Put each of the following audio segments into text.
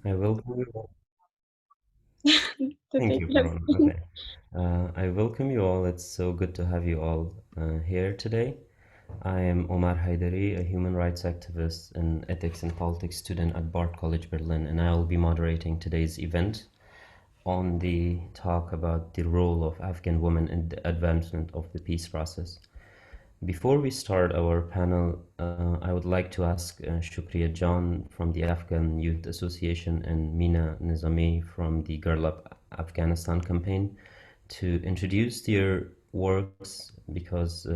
I welcome you all. To Thank take you, place. Farhan. Okay. I welcome you all. It's so good to have you all here today. I am Omar Haidari, a human rights activist and ethics and politics student at Bard College Berlin, and I will be moderating today's event on the talk about the role of Afghan women in the advancement of the peace process. Before we start our panel, I would like to ask Shukriya John from the Afghan Youth Association and Mina Nizami from the Girl Up Afghanistan campaign to introduce their works because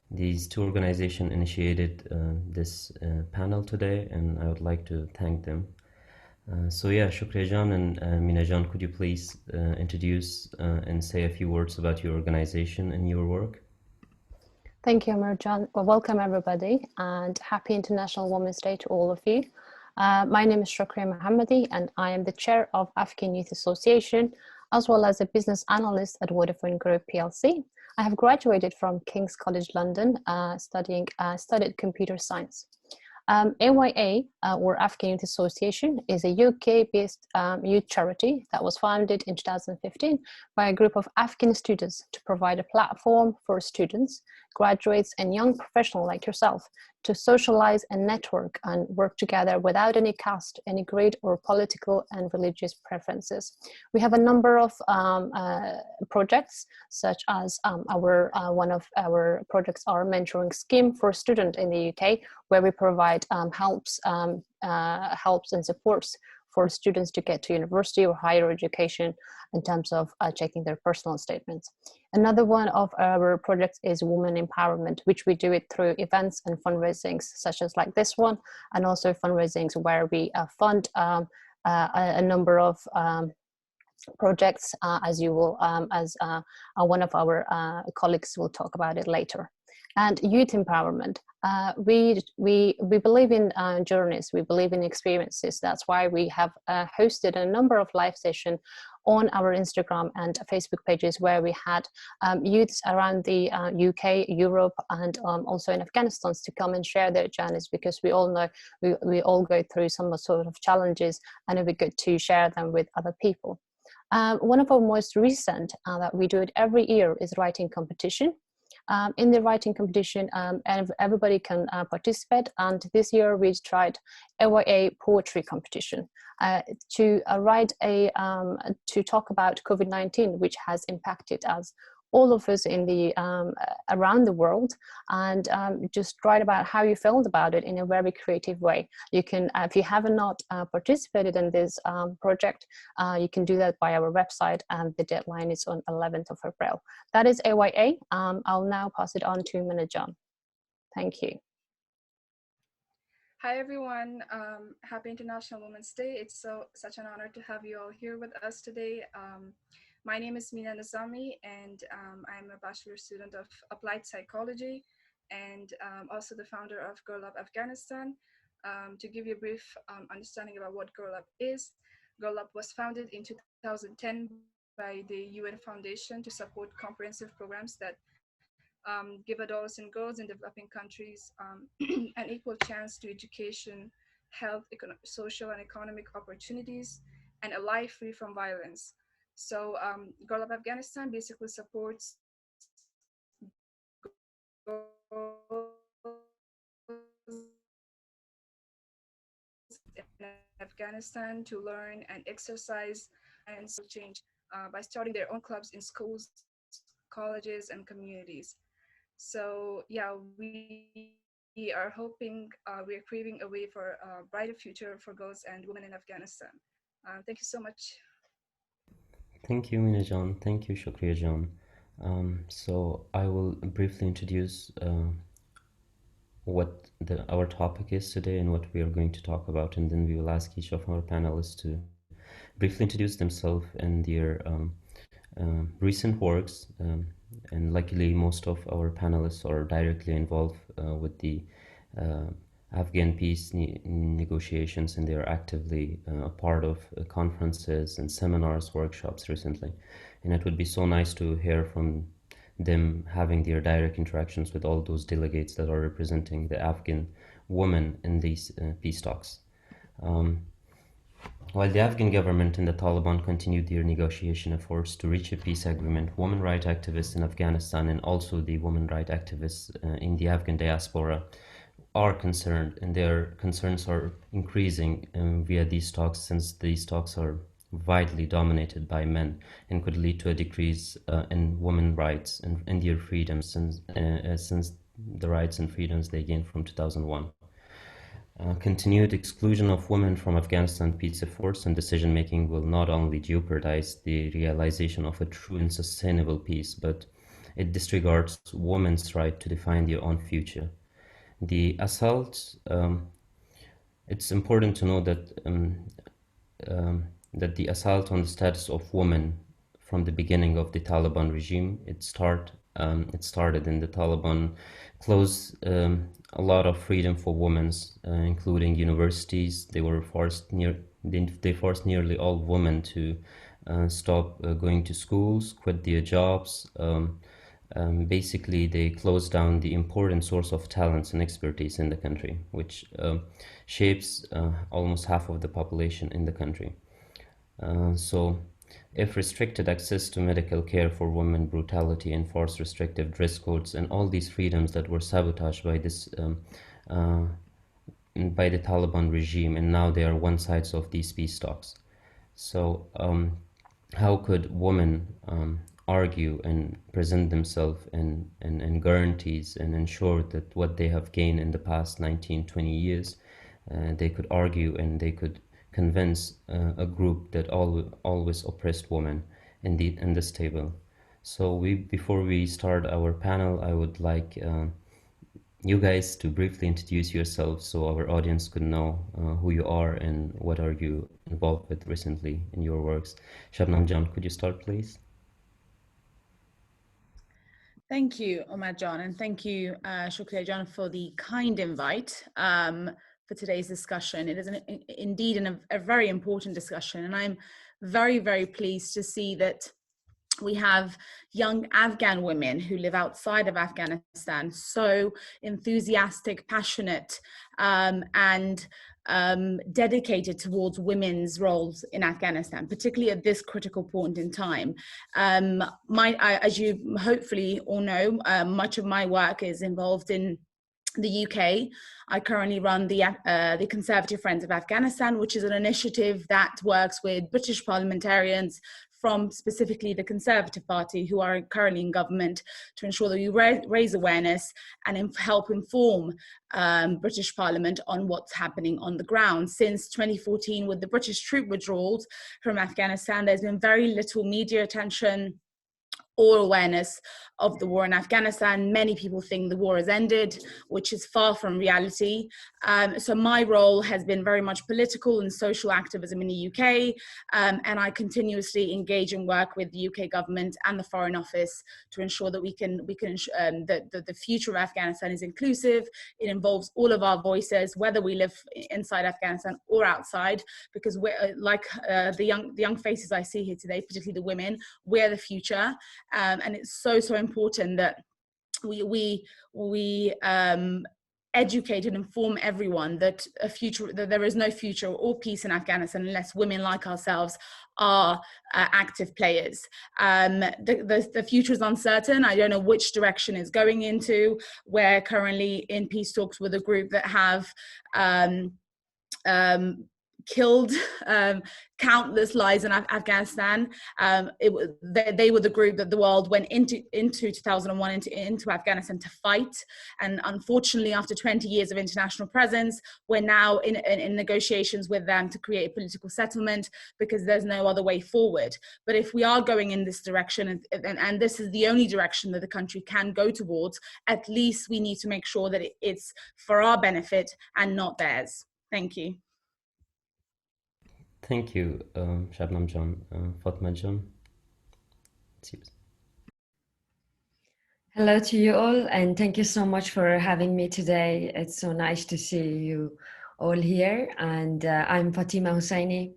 these two organizations initiated this panel today, and I would like to thank them. So yeah, Shukriya John and Mina John, could you please introduce and say a few words about your organization and your work? Thank you, Amarjan. Well, welcome everybody, and happy International Women's Day to all of you. My name is Shukriya Mohammadi, and I am the chair of Afghan Youth Association, as well as a business analyst at Vodafone Group PLC. I have graduated from King's College London, studied computer science. AYA, or Afghan Youth Association, is a UK-based youth charity that was founded in 2015 by a group of Afghan students to provide a platform for students, graduates, and young professionals like yourself to socialize and network and work together without any caste, any grade, or political and religious preferences. We have a number of projects, such as one of our projects, our mentoring scheme for students in the UK, where we provide helps and supports for students to get to university or higher education in terms of checking their personal statements. Another one of our projects is women empowerment, which we do it through events and fundraisings such as like this one, and also fundraisings where we fund a number of projects, as you will, as one of our colleagues will talk about it later. And youth empowerment. We believe in journeys. We believe in experiences. That's why we have hosted a number of live sessions on our Instagram and Facebook pages where we had youths around the UK, Europe, and also in Afghanistan to come and share their journeys, because we all know we all go through some sort of challenges, and it'd be good to share them with other people. One of our most recent that we do it every year is writing competition. In the writing competition, and everybody can participate. And this year we tried AYA poetry competition to write to talk about COVID-19, which has impacted us, all of us in the around the world, and just write about how you felt about it in a very creative way. You can, if you have not participated in this project, you can do that by our website, and the deadline is on 11th of April. That is AYA. I'll now pass it on to Manajan. Thank you. Hi everyone, happy International Women's Day. It's such an honor to have you all here with us today. My name is Mina Nazami, and I'm a bachelor student of applied psychology, and also the founder of Girl Up Afghanistan. To give you a brief understanding about what Girl Up is, Girl Up was founded in 2010 by the UN Foundation to support comprehensive programs that give adults and girls in developing countries an equal chance to education, health, social and economic opportunities, and a life free from violence. So Girl Up Afghanistan basically supports in Afghanistan to learn and exercise and social change by starting their own clubs in schools, colleges, and communities. So yeah, we are hoping, we are craving a way for a brighter future for girls and women in Afghanistan. Thank you so much. Thank you, Mina John. Thank you, Shukriya John. So I will briefly introduce what our topic is today and what we are going to talk about, and then we will ask each of our panelists to briefly introduce themselves and their recent works. And luckily, most of our panelists are directly involved with the uh, Afghan peace negotiations, and they are actively a part of conferences and seminars, workshops recently. And it would be so nice to hear from them, having their direct interactions with all those delegates that are representing the Afghan women in these peace talks. Um, While the Afghan government and the Taliban continued their negotiation efforts to reach a peace agreement, women rights activists in Afghanistan and also the women rights activists in the Afghan diaspora are concerned, and their concerns are increasing via these talks, since these talks are widely dominated by men and could lead to a decrease in women's rights and their freedoms since the rights and freedoms they gained from 2001. Continued exclusion of women from Afghanistan peace efforts and decision-making will not only jeopardize the realization of a true and sustainable peace, but it disregards women's right to define their own future. The assault, it's important to know that the assault on the status of women from the beginning of the Taliban regime, it started in the Taliban closed a lot of freedom for women, including universities. They forced nearly all women to stop going to schools, quit their jobs. Basically, they closed down the important source of talents and expertise in the country, which shapes almost half of the population in the country. So, if restricted access to medical care for women, brutality, enforced restrictive dress codes, and all these freedoms that were sabotaged by by the Taliban regime, and now they are one sides of these peace talks. So, how could women argue and present themselves and guarantees and ensure that what they have gained in the past 19, 20 years, they could argue and they could convince a group that always oppressed women in this table. So before we start our panel, I would like you guys to briefly introduce yourselves so our audience could know who you are and what are you involved with recently in your works. Shabnam Jan, could you start, please? Thank you, Omar John, and thank you, Shukriya John, for the kind invite for today's discussion. It is indeed a very important discussion, and I'm very, very pleased to see that we have young Afghan women who live outside of Afghanistan, so enthusiastic, passionate, and dedicated towards women's roles in Afghanistan, particularly at this critical point in time. As you hopefully all know, much of my work is involved in the UK. I currently run the Conservative Friends of Afghanistan, which is an initiative that works with British parliamentarians from specifically the Conservative Party who are currently in government to ensure that we raise awareness and help inform British Parliament on what's happening on the ground. Since 2014, with the British troop withdrawals from Afghanistan, there's been very little media attention or awareness of the war in Afghanistan. Many people think the war has ended, which is far from reality. So my role has been very much political and social activism in the UK, and I continuously engage and work with the UK government and the Foreign Office to ensure that that the future of Afghanistan is inclusive. It involves all of our voices, whether we live inside Afghanistan or outside, because we're like the young faces I see here today, particularly the women, we're the future. And it's so important that we educate and inform everyone that that there is no future or peace in Afghanistan unless women like ourselves are active players. The future is uncertain. I don't know which direction it's going into. We're currently in peace talks with a group that have killed countless lives in Afghanistan. They were the group that the world went into 2001 into Afghanistan to fight, and unfortunately after 20 years of international presence, we're now in negotiations with them to create a political settlement because there's no other way forward. But if we are going in this direction, and this is the only direction that the country can go towards, at least we need to make sure that it's for our benefit and not theirs. Thank you. Thank you, Shabnam Jan. Fatima Jan, it's yours. Hello to you all, and thank you so much for having me today. It's so nice to see you all here. And I'm Fatima Hossaini,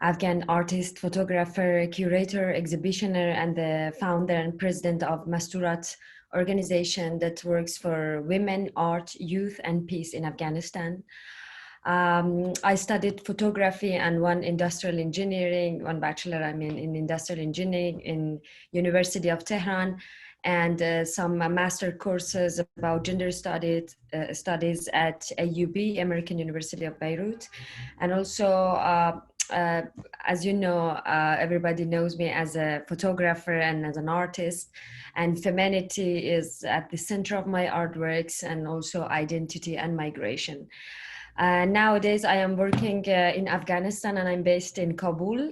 Afghan artist, photographer, curator, exhibitioner, and the founder and president of Masturat organization that works for women, art, youth, and peace in Afghanistan. I studied photography and one industrial engineering, one bachelor, in industrial engineering in University of Tehran, and some master courses about gender studies at AUB, American University of Beirut. And also, as you know, everybody knows me as a photographer and as an artist, and femininity is at the center of my artworks, and also identity and migration. Nowadays, I am working in Afghanistan, and I'm based in Kabul,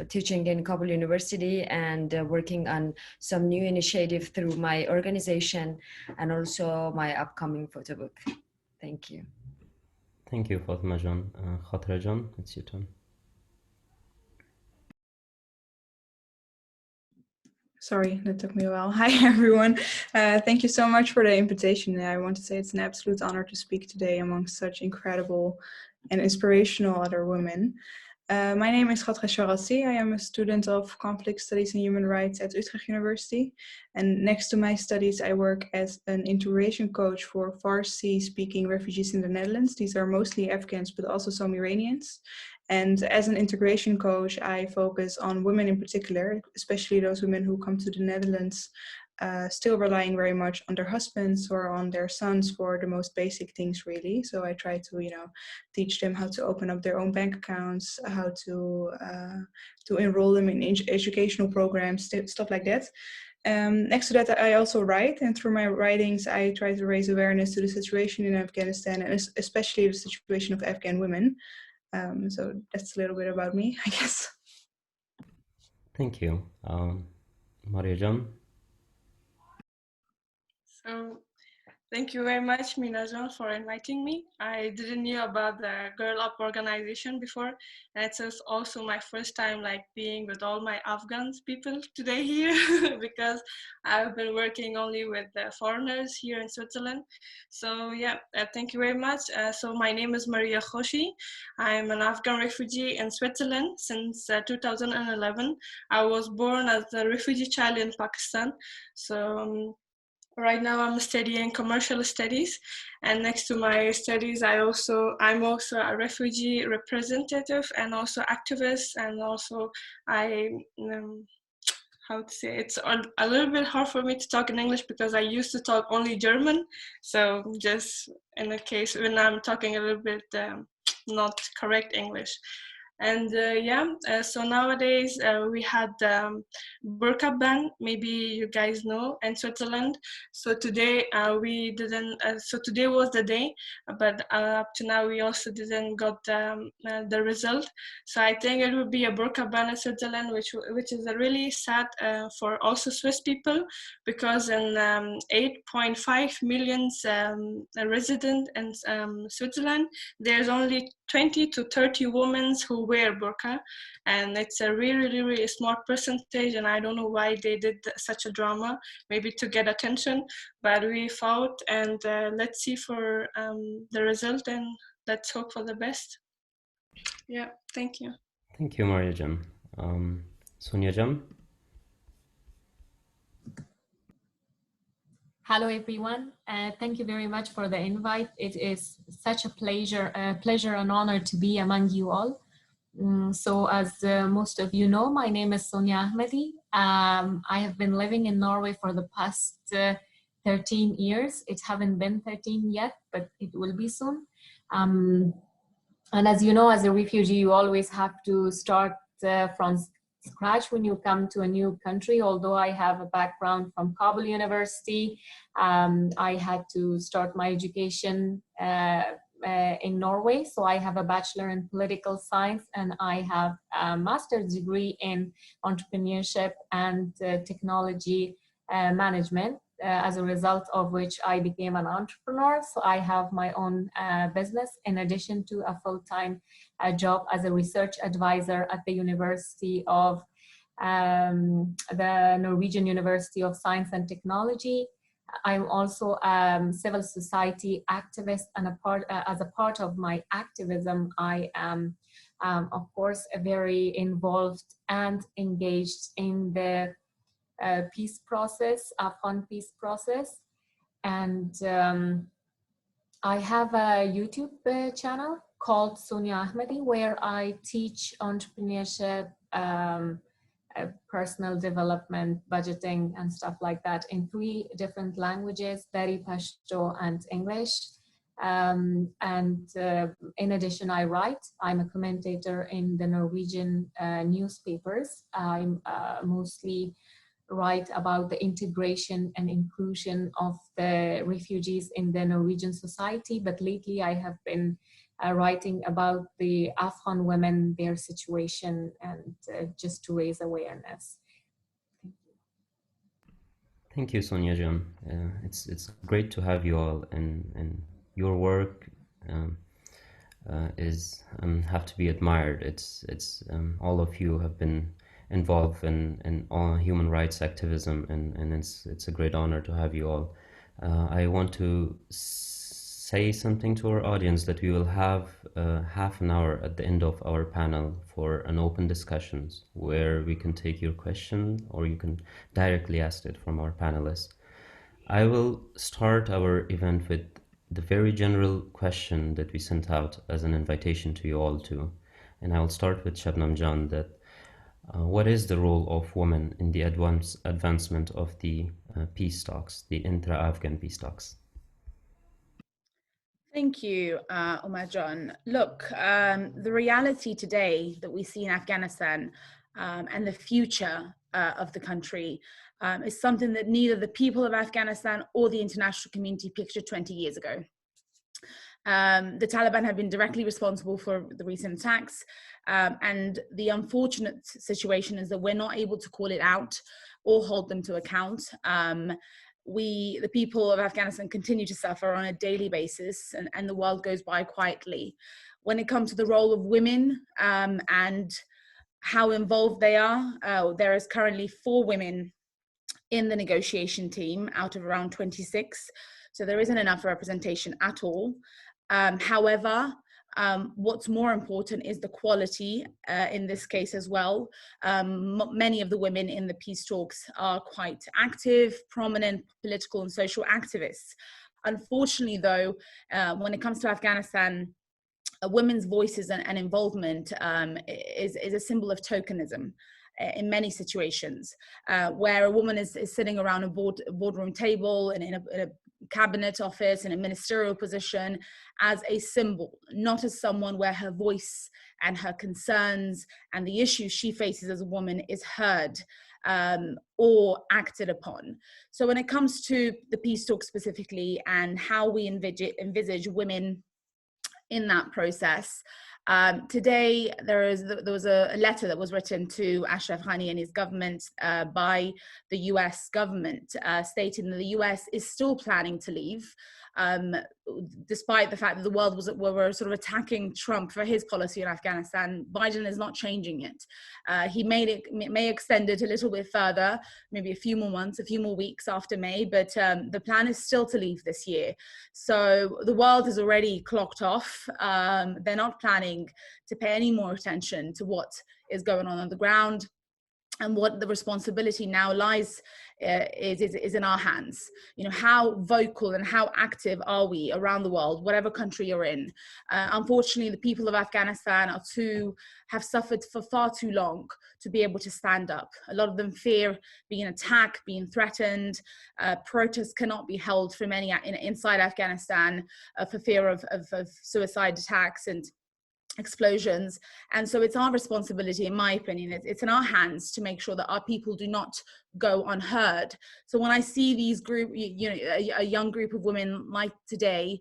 teaching in Kabul University, and working on some new initiative through my organization and also my upcoming photo book. Thank you. Thank you, Fatima Jan. Khatera Jan, it's your turn. Sorry, that took me a while. Hi, everyone. Thank you so much for the invitation. I want to say it's an absolute honor to speak today amongst such incredible and inspirational other women. My name is Khatera Shaghasi. I am a student of conflict studies and human rights at Utrecht University. And next to my studies, I work as an integration coach for Farsi-speaking refugees in the Netherlands. These are mostly Afghans, but also some Iranians. And as an integration coach, I focus on women in particular, especially those women who come to the Netherlands still relying very much on their husbands or on their sons for the most basic things, really. So I try to, teach them how to open up their own bank accounts, how to enroll them in educational programs, stuff like that. Next to that, I also write, and through my writings, I try to raise awareness to the situation in Afghanistan, and especially the situation of Afghan women. So that's a little bit about me, I guess. Thank you. Maria Jan? So, thank you very much, Minajan, for inviting me. I didn't know about the Girl Up organization before. And it's also my first time being with all my Afghan people today here because I've been working only with the foreigners here in Switzerland. So yeah, thank you very much. So my name is Maria Khoshy. I'm an Afghan refugee in Switzerland since 2011. I was born as a refugee child in Pakistan. So right now I'm studying commercial studies, and next to my studies I'm also a refugee representative and also activist, and also how to say, it's a little bit hard for me to talk in English because I used to talk only German, so just in the case when I'm talking a little bit not correct English. And so nowadays we had burqa ban, maybe you guys know, in Switzerland. So today we didn't, so today was the day, but up to now we also didn't got the result. So I think it would be a burqa ban in Switzerland, which is a really sad for also Swiss people, because in 8.5 million residents in Switzerland, there's only 20 to 30 women who wear burqa, and it's a really, really small percentage, and I don't know why they did such a drama, maybe to get attention, but we fought, and let's see for the result, and let's hope for the best. Yeah, thank you. Thank you, Maria Jan. Sonia Jan? Hello, everyone. Thank you very much for the invite. It is such a pleasure and honor to be among you all. So as most of you know, my name is Sonia Ahmadi. I have been living in Norway for the past 13 years. It haven't been 13 yet, but it will be soon. And as you know, as a refugee, you always have to start from scratch when you come to a new country. Although I have a background from Kabul University, I had to start my education in Norway. So I have a bachelor in political science, and I have a master's degree in entrepreneurship and technology management, as a result of which I became an entrepreneur. So I have my own business in addition to a full-time job as a research advisor at the University of the Norwegian University of Science and Technology. I'm also a civil society activist, and as a part of my activism, I am, of course, very involved and engaged in the peace process, Afghan peace process. And I have a YouTube channel called Sonia Ahmadi, where I teach entrepreneurship, personal development, budgeting, and stuff like that in 3 different languages, Dari, Pashto, and English. In addition, I write. I'm a commentator in the Norwegian newspapers. I'm mostly write about the integration and inclusion of the refugees in the Norwegian society. But lately I have been writing about the Afghan women, their situation, and just to raise awareness. Thank you, Sonia Jan. It's great to have you all, and your work is have to be admired. It's all of you have been involved in all human rights activism, and it's a great honor to have you all. I want to say something to our audience that we will have half an hour at the end of our panel for an open discussions where we can take your question or you can directly ask it from our panelists. I will start our event with the very general question that we sent out as an invitation to you all to, and I'll start with Shabnam Jan, that what is the role of women in the advancement of the peace talks, the intra-Afghan peace talks? Thank you, Omar John. Look, the reality today that we see in Afghanistan and the future of the country is something that neither the people of Afghanistan or the international community pictured 20 years ago. The Taliban have been directly responsible for the recent attacks, and the unfortunate situation is that we're not able to call it out or hold them to account. The people of Afghanistan continue to suffer on a daily basis, and the world goes by quietly. When it comes to the role of women and how involved they are, there is currently 4 women in the negotiation team out of around 26. So there isn't enough representation at all. However, what's more important is the quality in this case as well. Many of the women in the peace talks are quite active, prominent political and social activists. Unfortunately, though, when it comes to Afghanistan, women's voices and involvement is a symbol of tokenism in many situations, where a woman is sitting around a boardroom table and in a cabinet office in a ministerial position as a symbol, not as someone where her voice and her concerns and the issues she faces as a woman is heard or acted upon. So when it comes to the peace talk specifically and how we envisage women in that process, today there was a letter that was written to Ashraf Ghani and his government by the US government stating that the US is still planning to leave, despite the fact that the world were sort of attacking Trump for his policy in Afghanistan. Biden is not changing it. He may extend it a little bit further, maybe a few more months, a few more weeks after May, but the plan is still to leave this year. So the world is already clocked off. They're not planning to pay any more attention to what is going on the ground. And what the responsibility now lies is in our hands. You know, how vocal and how active are we around the world, whatever country you're in? Unfortunately, the people of Afghanistan have suffered for far too long to be able to stand up. A lot of them fear being attacked, being threatened. Protests cannot be held from any inside Afghanistan for fear of suicide attacks and explosions. And so it's our responsibility, in my opinion, it's in our hands to make sure that our people do not go unheard. So when I see these a young group of women like today,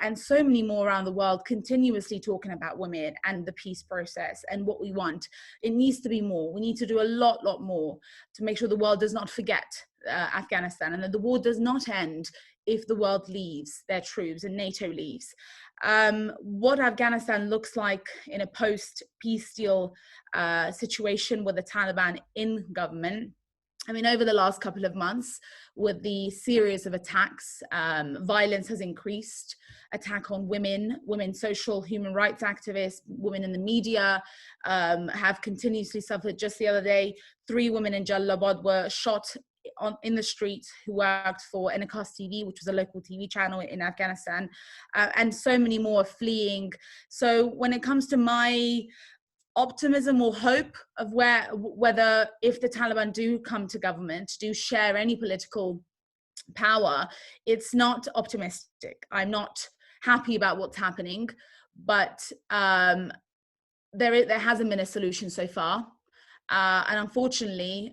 and so many more around the world continuously talking about women and the peace process and what we want, it needs to be more. We need to do a lot more to make sure the world does not forget Afghanistan, and that the war does not end if the world leaves their troops and NATO leaves. What Afghanistan looks like in a post-peace deal situation with the Taliban in government. I mean, over the last couple of months, with the series of attacks, violence has increased. Attack on women, social human rights activists, women in the media have continuously suffered. Just the other day, 3 women in Jalalabad were shot in the streets who worked for Enikas TV, which was a local TV channel in Afghanistan, and so many more are fleeing. So when it comes to my optimism or hope of whether if the Taliban do come to government, do share any political power, it's not optimistic. I'm not happy about what's happening, but there hasn't been a solution so far. And unfortunately,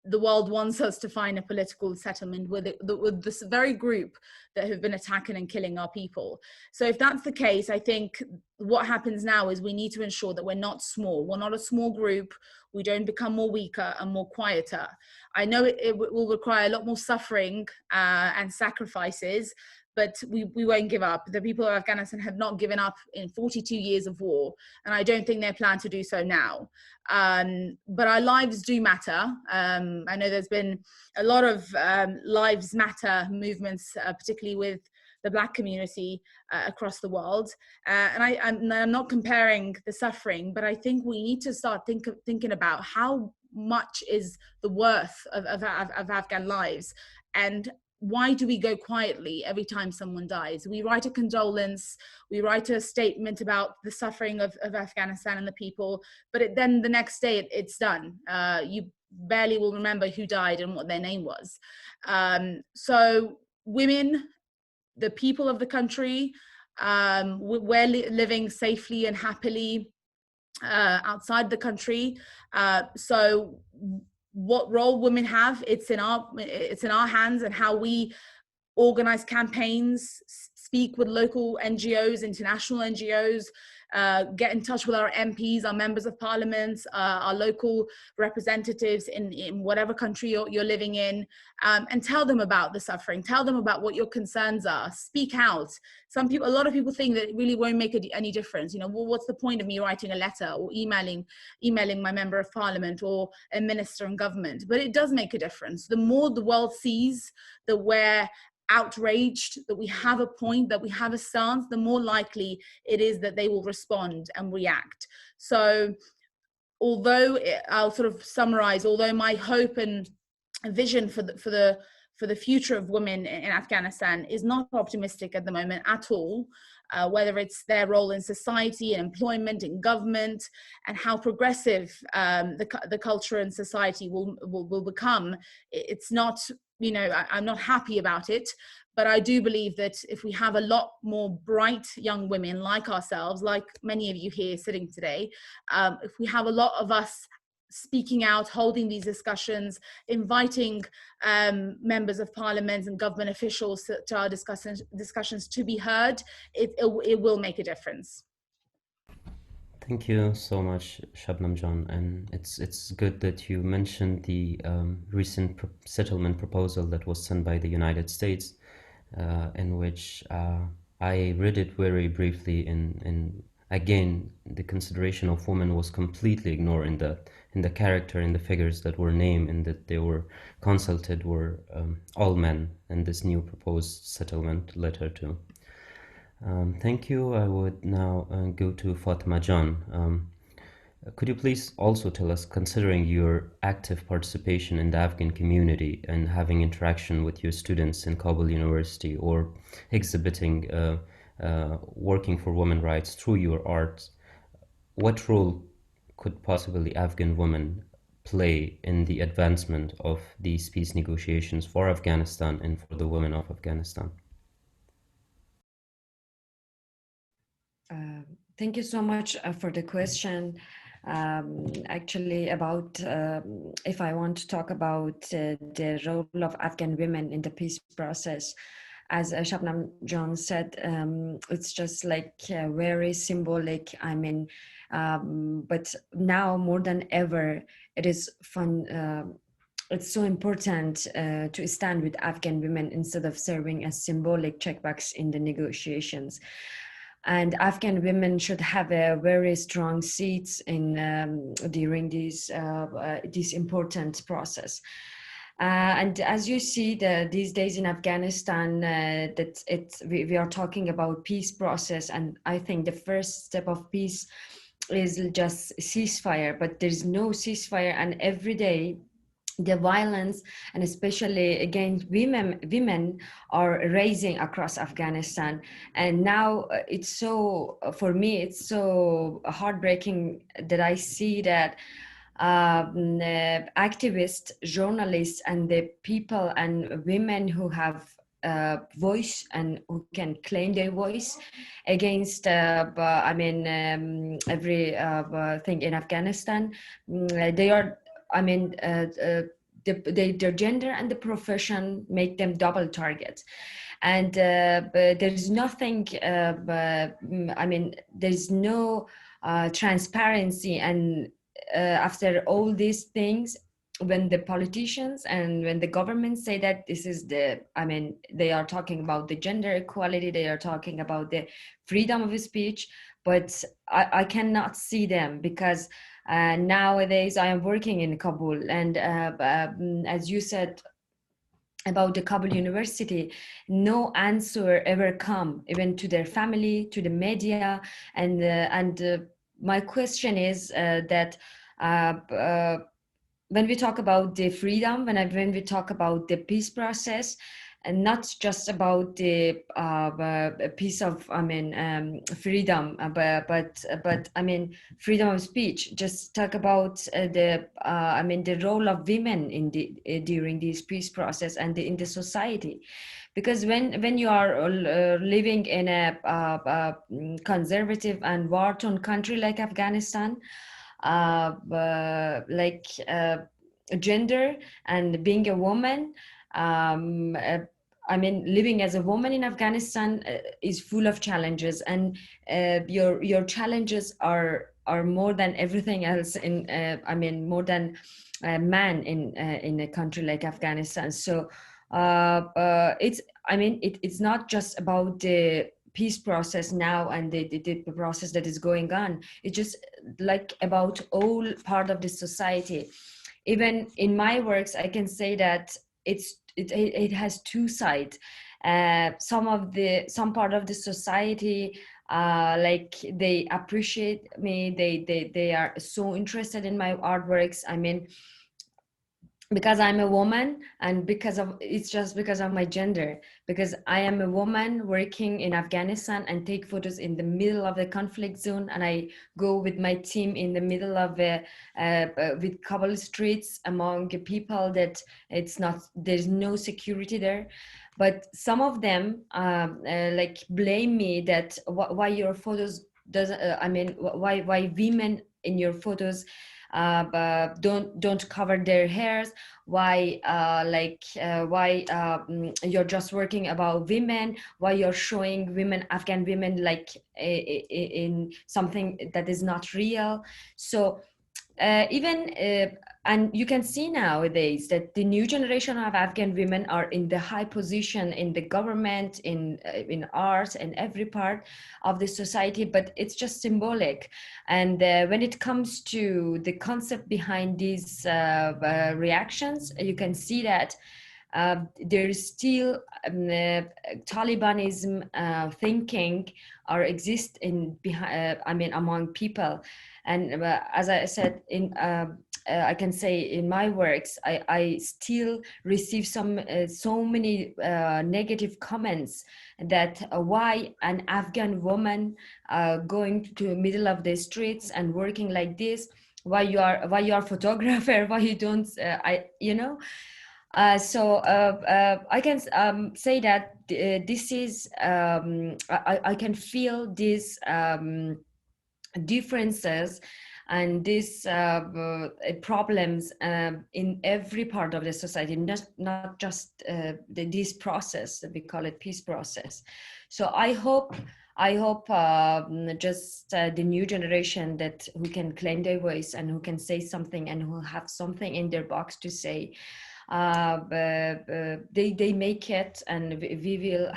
the world wants us to find a political settlement with this very group that have been attacking and killing our people. So if that's the case, I think what happens now is we need to ensure that we're not small. We're not a small group. We don't become more weaker and more quieter. I know it will require a lot more suffering and sacrifices, but we won't give up. The people of Afghanistan have not given up in 42 years of war, and I don't think they plan to do so now. But our lives do matter. I know there's been a lot of lives matter movements, particularly with the Black community across the world. And I'm not comparing the suffering, but I think we need to start thinking about how much is the worth of Afghan lives, and why do we go quietly every time someone dies? We write a condolence, we write a statement about the suffering of Afghanistan and the people, but then the next day it's done. You barely will remember who died and what their name was. So women, the people of the country, we're living safely and happily outside the country. So what role women have, it's in our hands, and how we organize campaigns, speak with local NGOs, international NGOs, get in touch with our MPs, our members of parliament, our local representatives in whatever country you're living in, and tell them about the suffering, tell them about what your concerns are, speak out. A lot of people think that it really won't make any difference. Well, what's the point of me writing a letter or emailing my member of parliament or a minister in government? But it does make a difference. The more the world sees that we're outraged, that we have a point, that we have a stance, the more likely it is that they will respond and react. So I'll sort of summarize, although my hope and vision for the future of women in Afghanistan is not optimistic at the moment at all, whether it's their role in society and employment, in government, and how progressive the culture and society will become. It's not, I'm not happy about it, but I do believe that if we have a lot more bright young women like ourselves, like many of you here sitting today, if we have a lot of us speaking out, holding these discussions, inviting members of parliament and government officials to our discussions to be heard, it will make a difference. Thank you so much, Shabnam John. And it's good that you mentioned the recent settlement proposal that was sent by the United States, in which I read it very briefly. In again, the consideration of women was completely ignored in the character, in the figures that were named, and that they were consulted were all men in this new proposed settlement letter too. Thank you. I would now go to Fatima John. Could you please also tell us, considering your active participation in the Afghan community and having interaction with your students in Kabul University, or exhibiting, working for women's rights through your art, what role could possibly Afghan women play in the advancement of these peace negotiations for Afghanistan and for the women of Afghanistan? Thank you so much for the question. Actually, about if I want to talk about the role of Afghan women in the peace process, as Shabnam John said, it's just like very symbolic. I mean, but now more than ever, it is fun. It's so important to stand with Afghan women instead of serving as symbolic checkbacks in the negotiations. And Afghan women should have a very strong seats in during this important process. And as you see, these days in Afghanistan, we are talking about peace process, and I think the first step of peace is just ceasefire. But there is no ceasefire, and every day the violence, and especially against women are rising across Afghanistan. And now it's so, for me, it's so heartbreaking that I see that activists, journalists, and the people and women who have voice and who can claim their voice against every thing in Afghanistan, they are, their gender and the profession make them double targets. And but there's nothing, there's no transparency. And after all these things, when the politicians and when the government say that this is the, they are talking about the gender equality, they are talking about the freedom of speech, but I cannot see them, because nowadays I am working in Kabul, and as you said about the Kabul University, no answer ever come, even to their family, to the media. And my question is that when we talk about the freedom, when we talk about the peace process, and not just about the piece of freedom, but freedom of speech. Just talk about the role of women in the during this peace process and in the society. Because when you are living in a conservative and war-torn country like Afghanistan, gender and being a woman, living as a woman in Afghanistan is full of challenges, and your challenges are more than everything else in more than man in a country like Afghanistan. So it's not just about the peace process now and the process that is going on. It's just like about all part of the society. Even in my works, I can say that it has two sides. Some part of the society, like they appreciate me, they are so interested in my artworks. Because I'm a woman, and it's just because of my gender, because I am a woman working in Afghanistan and take photos in the middle of the conflict zone, and I go with my team in the middle of with Kabul streets among people that there's no security there. But some of them like blame me that why your photos doesn't why women in your photos don't cover their hairs, why you're just working about women, why you're showing women, Afghan women, like in something that is not real. So and you can see nowadays that the new generation of Afghan women are in the high position in the government, in art, and every part of the society, but it's just symbolic. And when it comes to the concept behind these reactions, you can see that there is still Talibanism thinking or exist among people. And as I said, I can say in my works, I still receive so many negative comments that why an Afghan woman going to the middle of the streets and working like this, why you are a photographer, why you don't I can say that this is I can feel these differences and these problems in every part of the society, not just this process, we call it peace process. So I hope just the new generation that who can claim their voice and who can say something and who have something in their box to say, they make it, and we will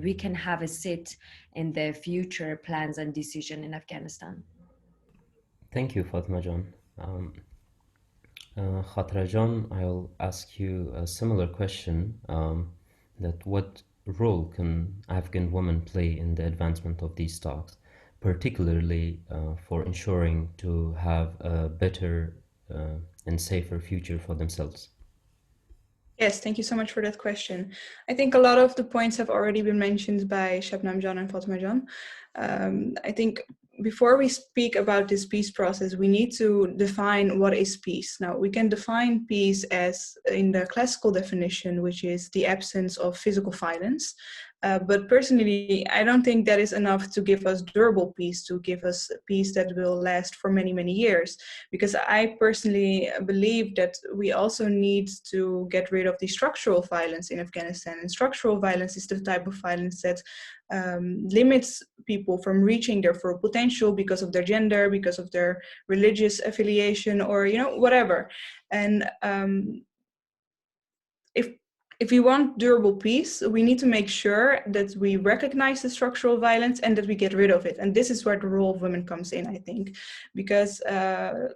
we can have a seat in the future plans and decision in Afghanistan. Thank you, Fatima John. Khatera John, I'll ask you a similar question, that what role can Afghan women play in the advancement of these talks, particularly for ensuring to have a better and safer future for themselves? Yes, thank you so much for that question. I think a lot of the points have already been mentioned by Shabnam John and Fatima John. I think before we speak about this peace process, we need to define what is peace. Now, we can define peace as in the classical definition, which is the absence of physical violence. But personally, I don't think that is enough to give us durable peace, to give us peace that will last for many, many years. Because I personally believe that we also need to get rid of the structural violence in Afghanistan. And structural violence is the type of violence that limits people from reaching their full potential because of their gender, because of their religious affiliation, or whatever. And if we want durable peace, we need to make sure that we recognize the structural violence and that we get rid of it. And this is where the role of women comes in, I think, because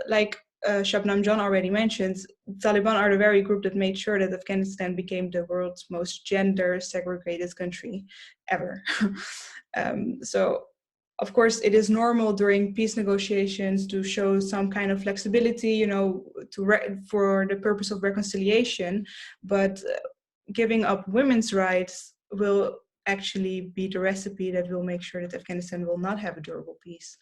like Shabnam John already mentioned, Taliban are the very group that made sure that Afghanistan became the world's most gender segregated country ever. So of course, it is normal during peace negotiations to show some kind of flexibility, for the purpose of reconciliation. But giving up women's rights will actually be the recipe that will make sure that Afghanistan will not have a durable peace.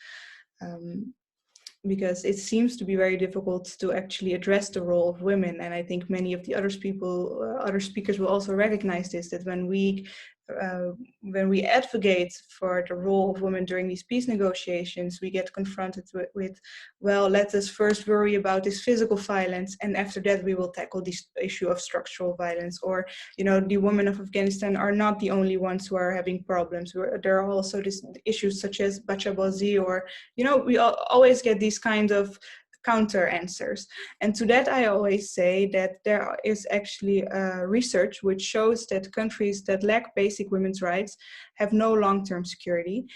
Because it seems to be very difficult to actually address the role of women. And I think many of the other speakers will also recognize this, that when we advocate for the role of women during these peace negotiations, we get confronted with, well, let us first worry about this physical violence, and after that we will tackle this issue of structural violence. Or, the women of Afghanistan are not the only ones who are having problems. There are also these issues such as bachabazi, or, we always get these kind of counter answers. And to that, I always say that there is actually research which shows that countries that lack basic women's rights have no long-term security.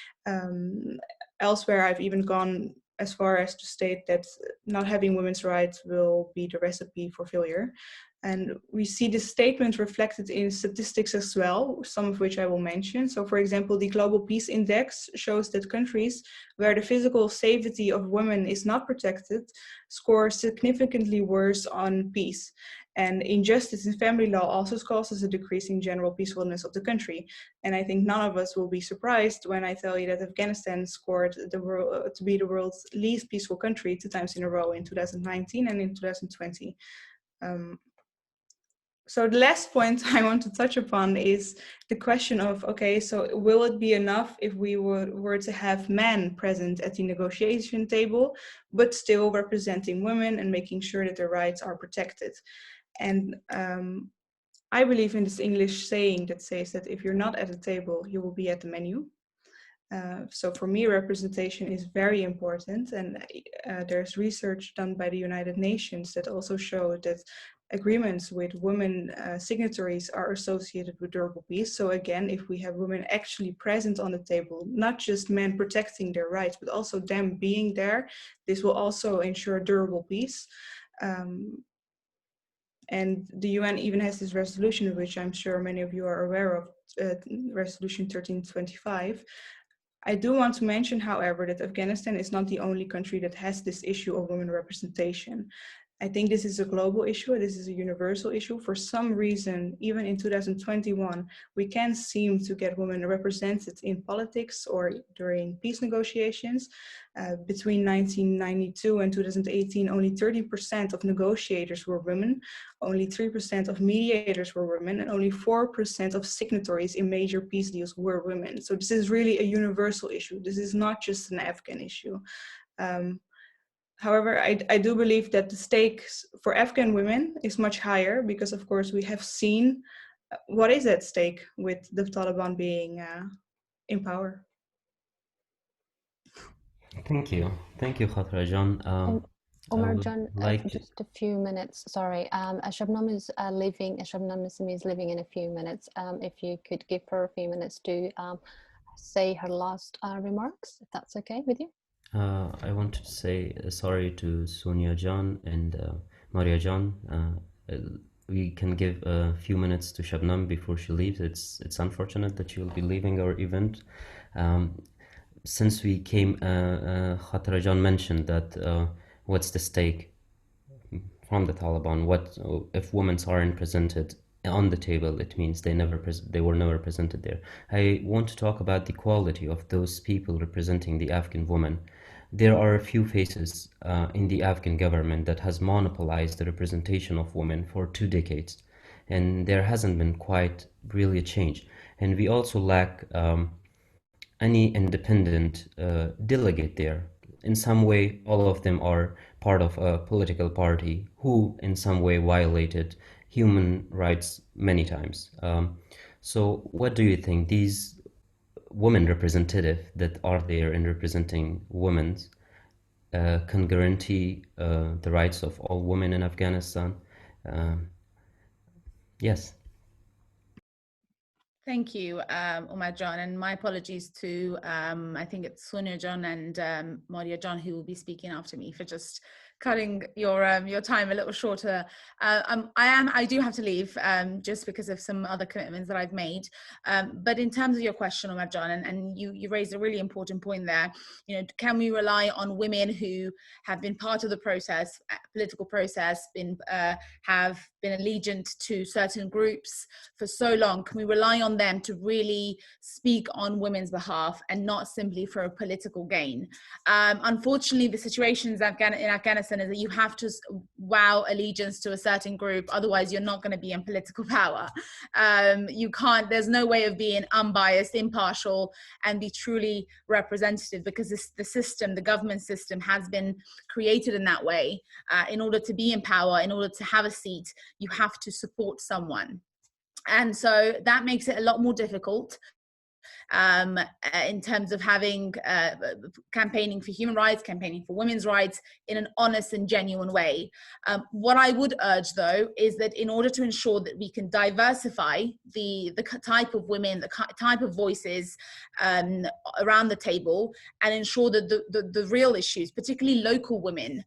Elsewhere, I've even gone as far as to state that not having women's rights will be the recipe for failure. And we see this statement reflected in statistics as well, some of which I will mention. So for example, the Global Peace Index shows that countries where the physical safety of women is not protected score significantly worse on peace. And injustice in family law also causes a decrease in general peacefulness of the country. And I think none of us will be surprised when I tell you that Afghanistan scored to be the world's least peaceful country 2 times in a row, in 2019 and in 2020. So the last point I want to touch upon is the question of, okay, so will it be enough if we were to have men present at the negotiation table, but still representing women and making sure that their rights are protected? And I believe in this English saying that says that if you're not at the table, you will be at the menu. So for me, representation is very important, and there's research done by the United Nations that also show that agreements with women signatories are associated with durable peace. So again, if we have women actually present on the table, not just men protecting their rights, but also them being there, this will also ensure durable peace. And the UN even has this resolution, which I'm sure many of you are aware of, Resolution 1325. I do want to mention, however, that Afghanistan is not the only country that has this issue of women representation. I think this is a global issue. This is a universal issue. For some reason, even in 2021, we can't seem to get women represented in politics or during peace negotiations. Between 1992 and 2018, only 30% of negotiators were women, only 3% of mediators were women, and only 4% of signatories in major peace deals were women. So this is really a universal issue. This is not just an Afghan issue. However, I do believe that the stakes for Afghan women is much higher because, of course, we have seen what is at stake with the Taliban being in power. Thank you, Khatera John. Omar John, just a few minutes. Sorry, Shabnam is leaving. Shabnam Nasimi is leaving in a few minutes. If you could give her a few minutes to say her last remarks, if that's okay with you. I want to say sorry to Sonia John and Maria John. We can give a few minutes to Shabnam before she leaves. It's unfortunate that she will be leaving our event. Since we came, Khatera John mentioned that what's the stake from the Taliban. What if women aren't presented on the table? It means they were never presented there. I want to talk about the quality of those people representing the Afghan woman. There are a few faces in the Afghan government that has monopolized the representation of women for 2 decades, and there hasn't been quite really a change. And we also lack any independent delegate there. In some way, all of them are part of a political party who, in some way, violated human rights many times. So, what do you think? These women representatives that are there and representing women can guarantee the rights of all women in Afghanistan? Yes. Thank you, Omar John, and my apologies to, I think it's Sonia John and Maria John who will be speaking after me for just cutting your time a little shorter. I do have to leave just because of some other commitments that I've made. But in terms of your question, Omar John, and you raised a really important point there. You know, can we rely on women who have been part of the process, political process, have been allegiant to certain groups for so long? Can we rely on them to really speak on women's behalf and not simply for a political gain? Unfortunately, the situation in Afghanistan is that you have to vow allegiance to a certain group, otherwise you're not going to be in political power. You can't, there's no way of being unbiased, impartial, and be truly representative, because the system, the government system, has been created in that way. In order to be in power, in order to have a seat, you have to support someone. And so that makes it a lot more difficult in terms of having campaigning for human rights, campaigning for women's rights in an honest and genuine way. What I would urge, though, is that in order to ensure that we can diversify the type of women, the type of voices around the table, and ensure that the real issues, particularly local women,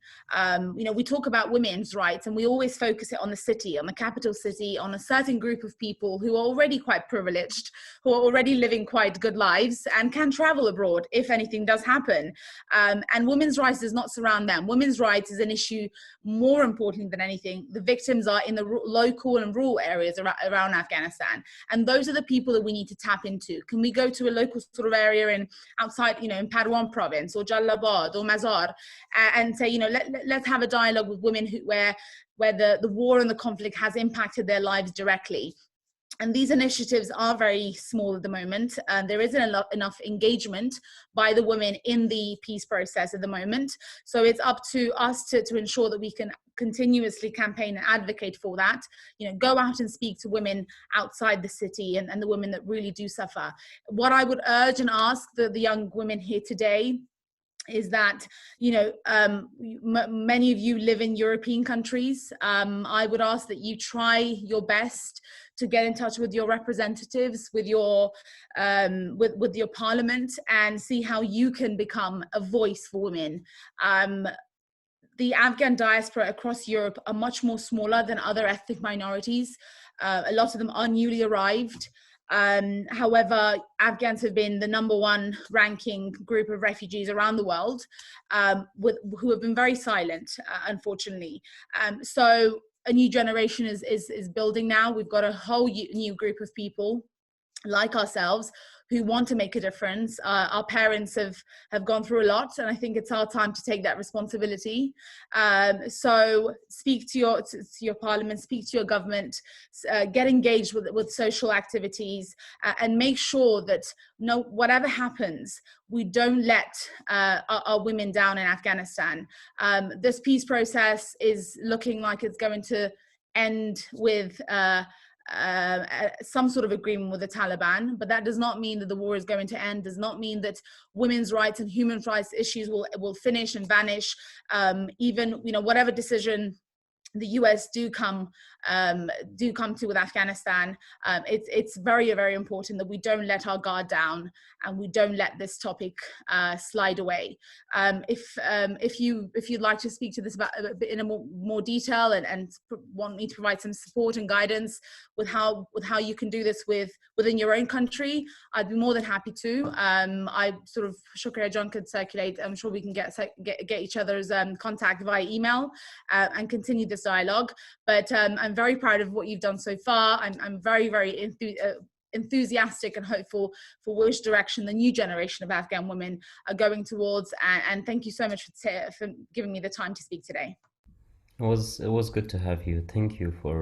you know, we talk about women's rights and we always focus it on the city, on the capital city, on a certain group of people who are already quite privileged, who are already living quite good lives and can travel abroad if anything does happen. And women's rights does not surround them. Women's rights is an issue more important than anything. The victims are in the local and rural areas around Afghanistan. And those are the people that we need to tap into. Can we go to a local sort of area in outside, you know, in Parwan province or Jalabad or Mazar and say, you know, let's have a dialogue with women where the war and the conflict has impacted their lives directly. And these initiatives are very small at the moment. There isn't enough engagement by the women in the peace process at the moment. So it's up to us to ensure that we can continuously campaign and advocate for that. You know, go out and speak to women outside the city and the women that really do suffer. What I would urge and ask the young women here today is that, you know, many of you live in European countries. I would ask that you try your best to get in touch with your representatives, with your parliament, and see how you can become a voice for women. The Afghan diaspora across Europe are much more smaller than other ethnic minorities. A lot of them are newly arrived. However, Afghans have been the #1 ranking group of refugees around the world, who have been very silent, unfortunately. So a new generation is building now. We've got a whole new group of people like ourselves who want to make a difference. Our parents have gone through a lot, and I think it's our time to take that responsibility. So speak to your parliament, speak to your government, get engaged with social activities, and make sure that whatever happens, we don't let our women down in Afghanistan. This peace process is looking like it's going to end with some sort of agreement with the Taliban, but that does not mean that the war is going to end, does not mean that women's rights and human rights issues will finish and vanish. Even, you know, whatever decision the US do come to with Afghanistan, it's very, very important that we don't let our guard down and we don't let this topic slide away. If you'd like to speak to this in a more detail and want me to provide some support and guidance with how you can do this within your own country, I'd be more than happy to. I sort of, Shukriya John could circulate. I'm sure we can get each other's contact via email and continue this this dialogue, but I'm very proud of what you've done so far. I'm very, very enthusiastic and hopeful for which direction the new generation of Afghan women are going towards. And thank you so much for giving me the time to speak today. It was good to have you. Thank you for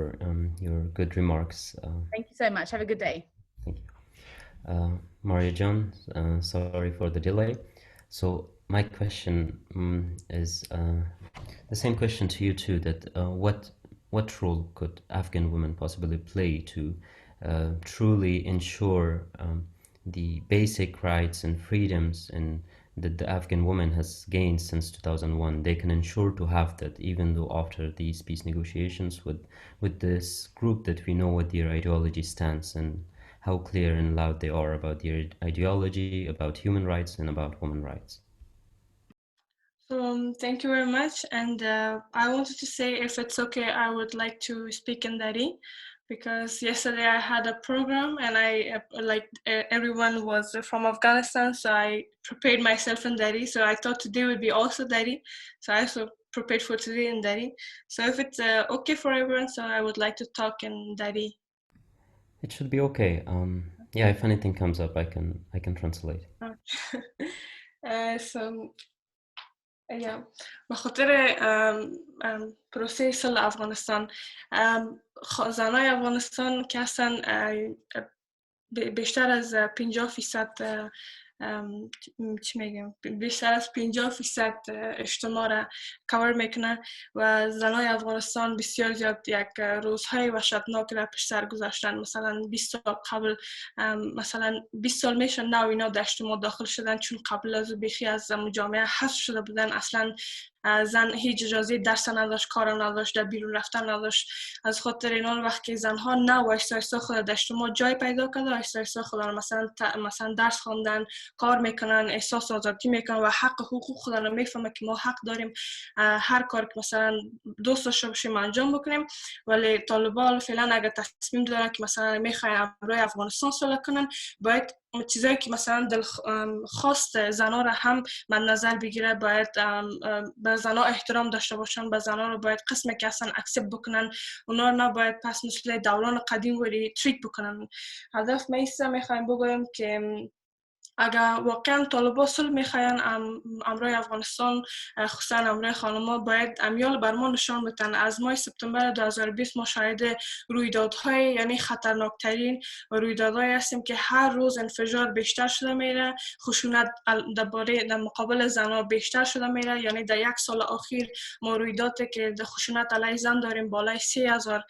your good remarks. Thank you so much. Have a good day. Thank you. Maria John, sorry for the delay. So my question is the same question to you too, that what role could Afghan women possibly play to truly ensure the basic rights and freedoms that the Afghan woman has gained since 2001? They can ensure to have that, even though after these peace negotiations with this group that we know what their ideology stands and how clear and loud they are about their ideology, about human rights and about women's rights. Thank you very much. And I wanted to say, if it's okay, I would like to speak in Dari, because yesterday I had a program and everyone was from Afghanistan, so I prepared myself in Dari. So I thought today would be also Dari. So I also prepared for today in Dari. So if it's okay for everyone, so I would like to talk in Dari. It should be okay. Yeah, if anything comes up, I can translate. So yeah، به خاطر پروسه صلح افغانستان، زنای افغانستان که هستن بیشتر از 50% چی میگم، بیشتر از 50% اجتماع را کور میکنه و زنای افغانستان بسیار زیاد یک روزهای وحشتناک را پیش سر گذاشتن. مثلا 20 سال قبل، مثلا 20 سال میشه نو اینا در اجتماع داخل شدن، چون قبل از بیخی از جامعه حذف شده بودن. اصلا زن هیچ اجازه درس نداشت، کار نداشت، در بیرون رفتن نداشت. از خاطر اینا وقتی زنها نه آهسته خود در اجتماع جای پیدا کرده، آهسته خود مثلا درس خواندن، کار میکنن، احساس آزادی میکنن و حق حقوق خود را میفهمه که ما حق داریم هر کار که مثلا دوست داشته باشیم انجام بکنیم. ولی طالبان فعلا اگر تصمیم دارن که مثلا میخواین برای افغانستان صلح کنن، باید چیزایی که مثلا دل خواست زنها را هم من نظر بگیره، باید به زنها احترام داشته باشن، به زنها رو باید قسمی که اصلا اکسپت بکنن، اونا رو نباید پس مثل دوران قدیم ولی تریت بکنن. هدف میخوایم بگویم که اگر واقعا طالبان صلح میخواین امروی افغانستان، خصوصا امروی خانم‌ها، باید امیال بر ما نشان بدن. از ماه سپتامبر 2020 ما شاهد رویدادهای یعنی خطرناکترین رویدادهایی هستیم که هر روز انفجار بیشتر شده میره، خشونت در مقابل زنها بیشتر شده میره. یعنی در یک سال اخیر ما رویدادی که در خشونت علیه زن داریم بالای 3000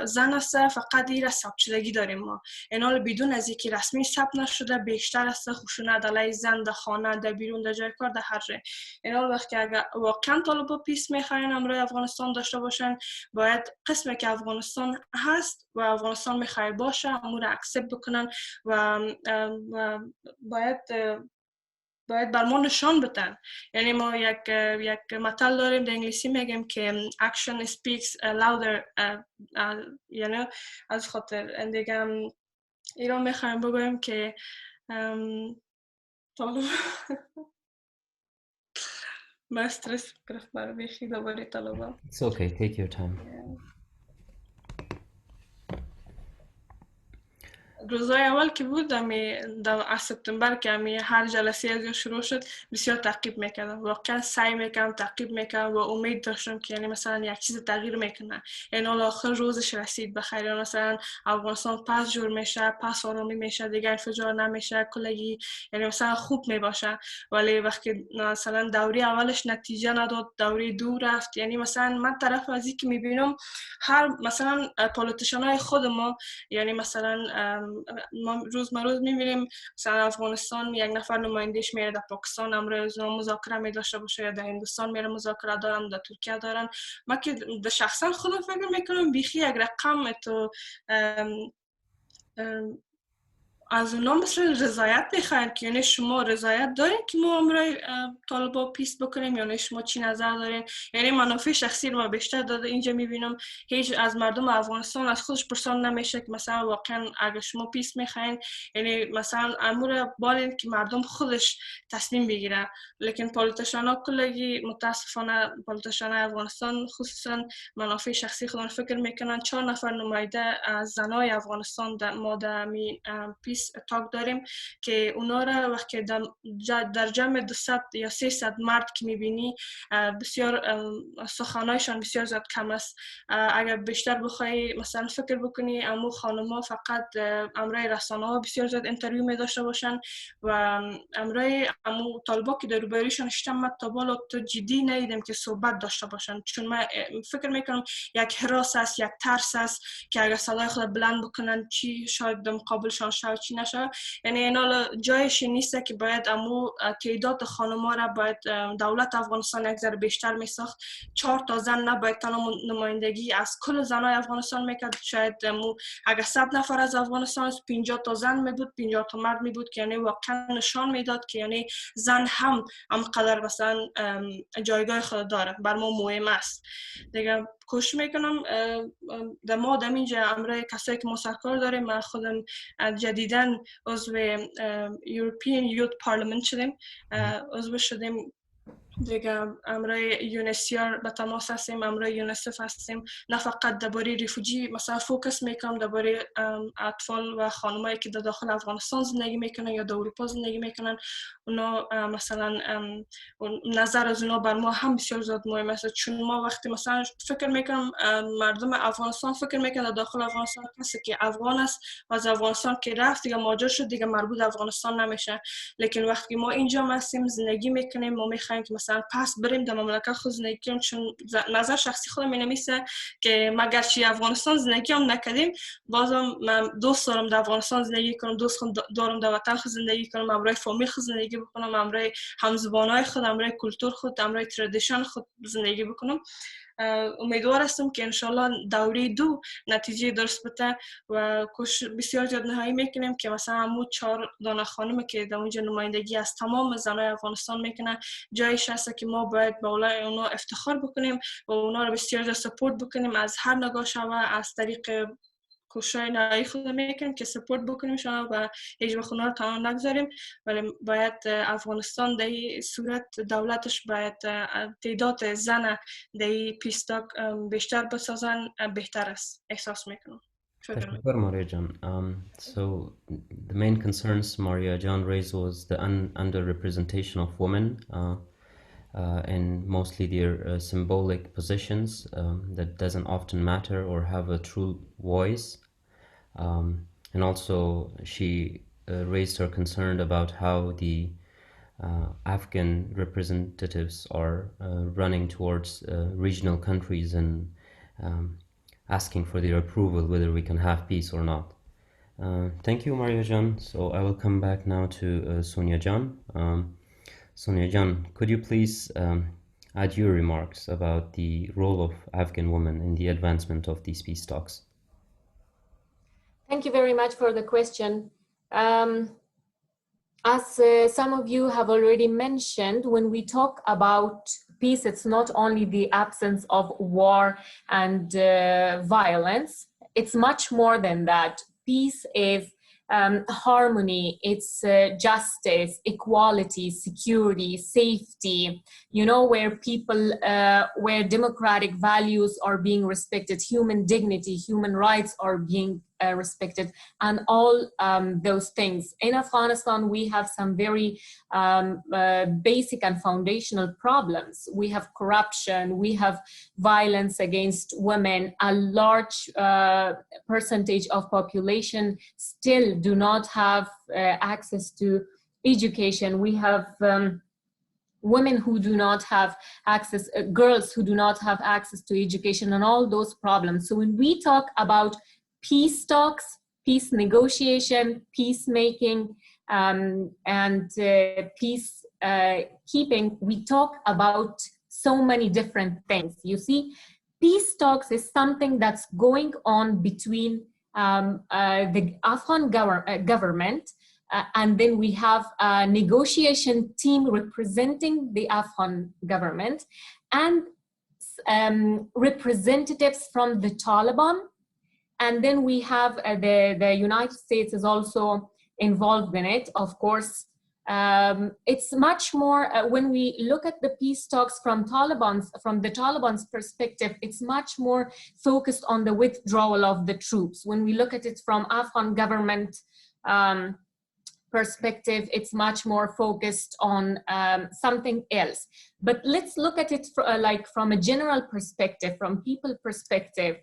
زن است. فقط این ثبت شدگی داریم ما، اینا بدون از اینکه رسمی ثبت نشده بیشتر است. خشونت علیه زن در خانه، در بیرون، در جای کار، در هر جای. اینا وقتی اگر واقعا طالبان پیس میخواین امروی افغانستان داشته باشن، باید قسمی که افغانستان هست و افغانستان میخواد باشه امور اکسپت بکنن و باید بر ما نشان بدن. یعنی ما یک مثل داریم در انگلیسی میگیم که action speaks louder. یعنی از خاطر دیگه ایران میخوایم بگویم که طالب ما استرس گرفت برای بیخی دوباره طالبان. It's okay, take your time. روزای اول که بود از سپتامبر که هر جلسه از شروع شد بسیار تعقیب میکردم، واقعا سعی میکردم تعقیب میکردم و امید داشتم که یعنی مثلا یک چیز تغییر میکنه. این آخر روزش رسید بخیر، مثلا افغانستان پس جور میشه، پس آرامی میشه، دیگه انفجار نمیشه، کلگی یعنی مثلا خوب میباشه. ولی وقتی مثلا دوره اولش نتیجه نداد، دوره دو رفت. یعنی مثلا من طرف از این که میبینم هر مثلا پالیتیشنای خود ما، یعنی مثلا ما روز میبینیم مثلا افغانستان یک نفر نمایندهش میره در پاکستان امروز مذاکره میداشته باشه، یا در هندوستان میره مذاکره دارن، در ترکیه دارن. ما که در شخصا خودم فکر میکنم بیخی یک رقم تو از اونا مثلا رضایت میخواین که یعنی شما رضایت دارین که ما امروز طالبا پیس بکنیم، یعنی شما چی نظر دارین؟ یعنی منافع شخصی رو ما بیشتر داده اینجا میبینم هیچ از مردم افغانستان از خودش پرسان نمیشه که مثلا واقعا اگه شما پیس میخواین یعنی مثلا امور بالین که مردم خودش تصمیم بگیره. لیکن پالیتیشیانا کلگی متاسفانه پالیتیشیان افغانستان خصوصا منافع شخصی خودشون فکر میکنن 4 نفر نماینده از زنای افغانستان ما در پیس تاک داریم که اونا را وقتی در جمع 200 یا 300 مرد که میبینی بسیار سخنایشان بسیار زیاد کم است. اگر بیشتر بخوای مثلا فکر بکنی امو خانم‌ها فقط امرای رسانه ها بسیار زیاد اینترویو می داشته باشن و امرای امو طالبا که در روبرویشان اشتم تا بالا تو جدی ندیدم که صحبت داشته باشن، چون من فکر میکنم یک هراس است، یک ترس است که اگر صدای خود بلند بکنن چی شاید در مقابلشان شود چی نشود. یعنی اینا جایش نیست که باید امو تعداد خانم‌ها را باید دولت افغانستان یک ذره بیشتر میساخت. 4 تا زن نباید تنها نمایندگی از کل زنای افغانستان میکرد. شاید اگر 100 نفر از افغانستان 50 تا زن می بود 50 تا مرد می بود که یعنی واقعا نشان میداد که یعنی زن هم قدر مثلا جایگاه خود داره، بر ما مهم است دیگه. کوشش میکنم در ما در اینجا امرای کسایی که ما سرکار داریم، من خودم جدیداً عضو European Youth Parliament شدیم، عضو شدیم دیگه. امرای یونسیار به تماس هستیم، امرای یونسف هستیم. نه فقط درباره ریفوجی مثلا فوکس میکنم، درباره اطفال و خانمایی که در داخل افغانستان زندگی میکنن یا در اروپا زندگی میکنن، اونا مثلا نظر از اونا بر ما هم بسیار زیاد مهم است. چون ما وقتی مثلا فکر میکنم مردم افغانستان فکر میکنن در داخل افغانستان کسی که افغان است و از افغانستان که رفت دیگه مهاجر شد دیگه مربوط افغانستان نمیشه. لیکن وقتی ما اینجا هستیم زندگی میکنیم، ما میخوایم که مثلا پس بریم در مملکت خود زندگی کنیم. چون نظر شخصی خودم اینمیسه که مگر چی افغانستان زندگی هم نکردیم بازم من دوست دارم در افغانستان زندگی کنم، دوست دارم در وطن خود زندگی کنم، امرای فامیل خود زندگی بکنم، امرای همزبانای خود، امرای کلتور خود، امرای ترادیشن خود زندگی بکنم. امیدوار هستم که انشالله دوره 2 نتیجه درست بده و بسیار زیاد نهایی میکنیم که مثلا همون 4 دانه خانم که در اونجا نمایندگی از تمام زنای افغانستان میکنه جایش هست که ما باید به اولای اونا افتخار بکنیم و اونا رو بسیار زیاد سپورت بکنیم از هر نگاه شوه، از طریق کوشای نهایی خود میکنیم که سپورت بکنیم شما و هیچ وقت اونا رو تنها نگذاریم. ولی باید افغانستان در این صورت دولتش باید تعداد زن در این پیستاک بیشتر بسازن بهتر است احساس میکنم. Tashakar, Maria Jan. So the main concerns Maria Jan raised was the underrepresentation of women and mostly their symbolic positions that doesn't often matter or have a true voice. And also she raised her concern about how the Afghan representatives are running towards regional countries and asking for their approval whether we can have peace or not. Thank you, Maria Jan. So I will come back now to Sonia Jan. Sonia Jan, could you please add your remarks about the role of Afghan women in the advancement of these peace talks? Thank you very much for the question. As some of you have already mentioned, when we talk about peace, it's not only the absence of war and violence, it's much more than that. Peace is harmony, it's justice, equality, security, safety, you know, where people, where democratic values are being respected, human dignity, human rights are being respected, and all those things. In Afghanistan, we have some very basic and foundational problems. We have corruption, we have violence against women. A large percentage of population still do not have access to education. We have women who do not have access, girls who do not have access to education, and all those problems. So when we talk about peace talks, peace negotiation, peacemaking, and peace keeping, we talk about so many different things. You see, peace talks is something that's going on between the Afghan government, and then we have a negotiation team representing the Afghan government, and representatives from the Taliban. And then we have the United States is also involved in it, of course. It's much more, when we look at the peace talks from the Taliban's perspective, it's much more focused on the withdrawal of the troops. When we look at it from Afghan government perspective, it's much more focused on something else. But let's look at it from a general perspective, from people perspective.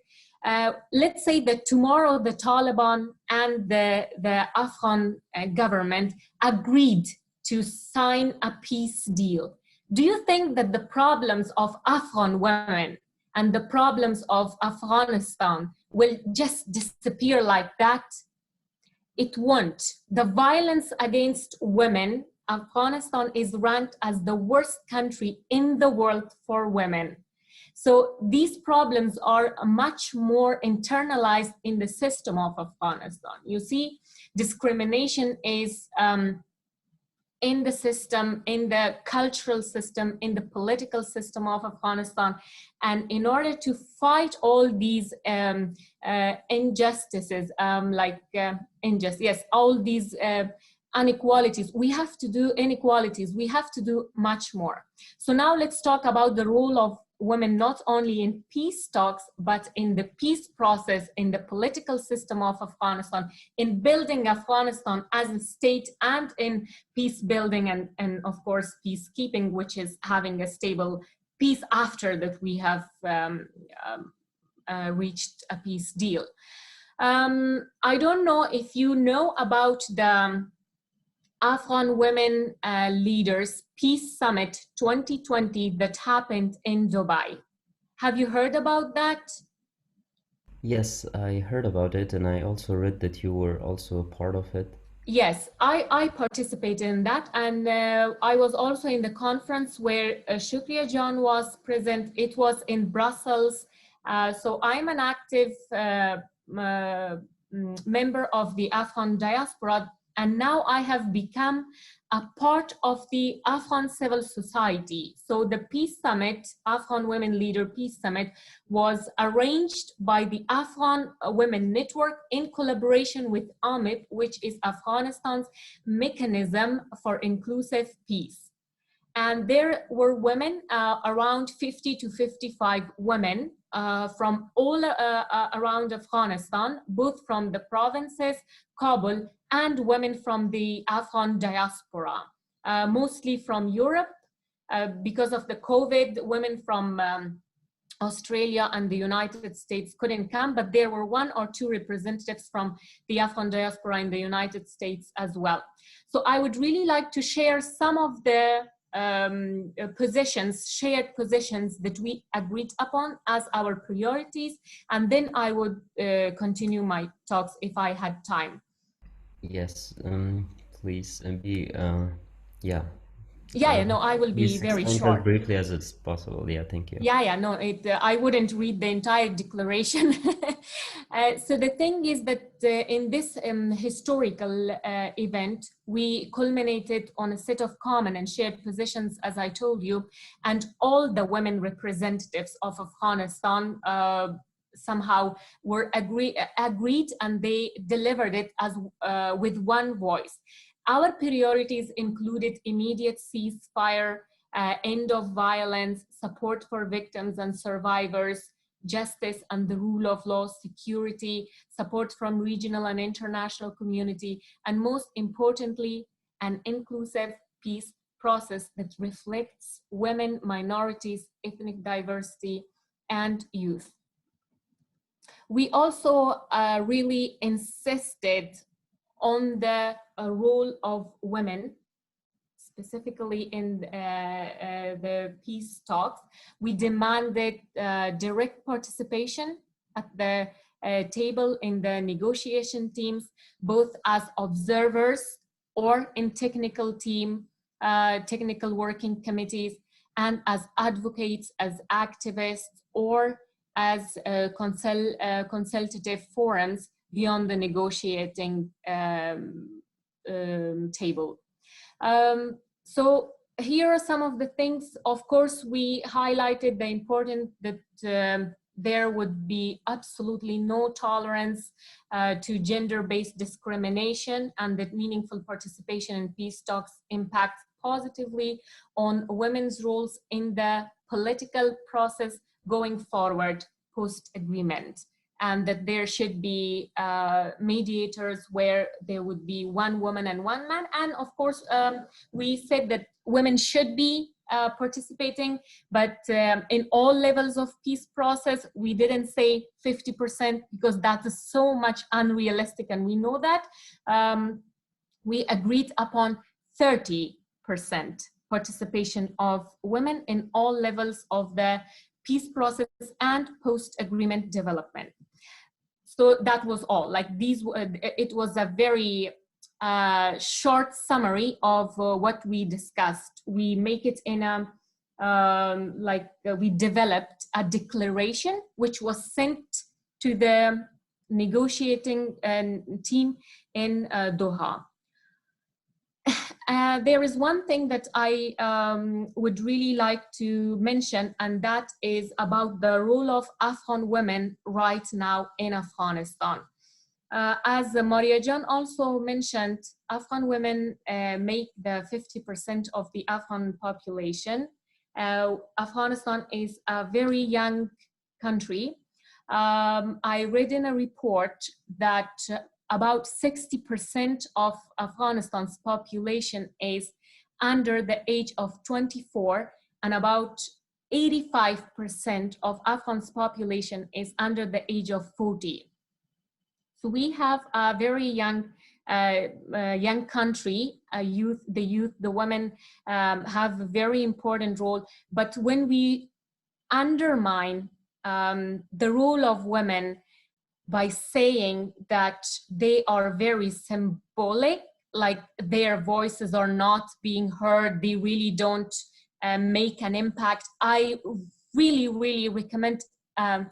Let's say that tomorrow the Taliban and the Afghan government agreed to sign a peace deal. Do you think that the problems of Afghan women and the problems of Afghanistan will just disappear like that? It won't. The violence against women, Afghanistan is ranked as the worst country in the world for women. So these problems are much more internalized in the system of Afghanistan. You see, discrimination is in the system, in the cultural system, in the political system of Afghanistan. And in order to fight all these injustices, all these inequalities, we have to do much more. So now let's talk about the role of women, not only in peace talks, but in the peace process, in the political system of Afghanistan, in building Afghanistan as a state, and in peace building and of course, peacekeeping, which is having a stable peace after that we have reached a peace deal. I don't know if you know about the Afghan Women Leaders Peace Summit 2020 that happened in Dubai. Have you heard about that? Yes, I heard about it, and I also read that you were also a part of it. Yes, I participated in that, and I was also in the conference where Shukriya John was present. It was in Brussels. So I'm an active member of the Afghan diaspora, and now I have become a part of the Afghan civil society. So the Peace Summit, Afghan Women Leader Peace Summit, was arranged by the Afghan Women Network in collaboration with AMIP, which is Afghanistan's mechanism for inclusive peace. And there were women, around 50 to 55 women from all around Afghanistan, both from the provinces, Kabul, and women from the Afghan diaspora, mostly from Europe. Because of the COVID, women from Australia and the United States couldn't come, but there were 1 or 2 representatives from the Afghan diaspora in the United States as well. So I would really like to share some of the shared positions that we agreed upon as our priorities, and then I would continue my talks if I had time. Yes, please, and no, I will be very short. As briefly as it's possible. Yeah, thank you. I wouldn't read the entire declaration. So the thing is that in this historical event, we culminated on a set of common and shared positions, as I told you, and all the women representatives of Afghanistan somehow were agreed, and they delivered it as with one voice. Our priorities included immediate ceasefire, end of violence, support for victims and survivors, justice and the rule of law, security, support from regional and international community, and most importantly, an inclusive peace process that reflects women, minorities, ethnic diversity, and youth. We also really insisted on the role of women, specifically in the peace talks. We demanded direct participation at the table in the negotiation teams, both as observers or in technical working committees, and as advocates, as activists, or as consultative forums beyond the negotiating table. So here are some of the things. Of course, we highlighted the importance that there would be absolutely no tolerance to gender-based discrimination, and that meaningful participation in peace talks impacts positively on women's roles in the political process going forward post-agreement, and that there should be mediators where there would be one woman and one man. And of course, we said that women should be participating, but in all levels of peace process, we didn't say 50% because that is so much unrealistic, and we know that. We agreed upon 30% participation of women in all levels of the peace process and post-agreement development. So that was all. Like these, it was a very short summary of what we discussed. We make it in a, we developed a declaration which was sent to the negotiating team in Doha. There is one thing that I would really like to mention, and that is about the role of Afghan women right now in Afghanistan. As Maria Jan also mentioned, Afghan women make the 50% of the Afghan population. Afghanistan is a very young country. I read in a report that about 60% of Afghanistan's population is under the age of 24, and about 85% of Afghan's population is under the age of 40. So we have a very young country, the women have a very important role. But when we undermine the role of women by saying that they are very symbolic, like their voices are not being heard, they really don't make an impact, I really, really recommend, I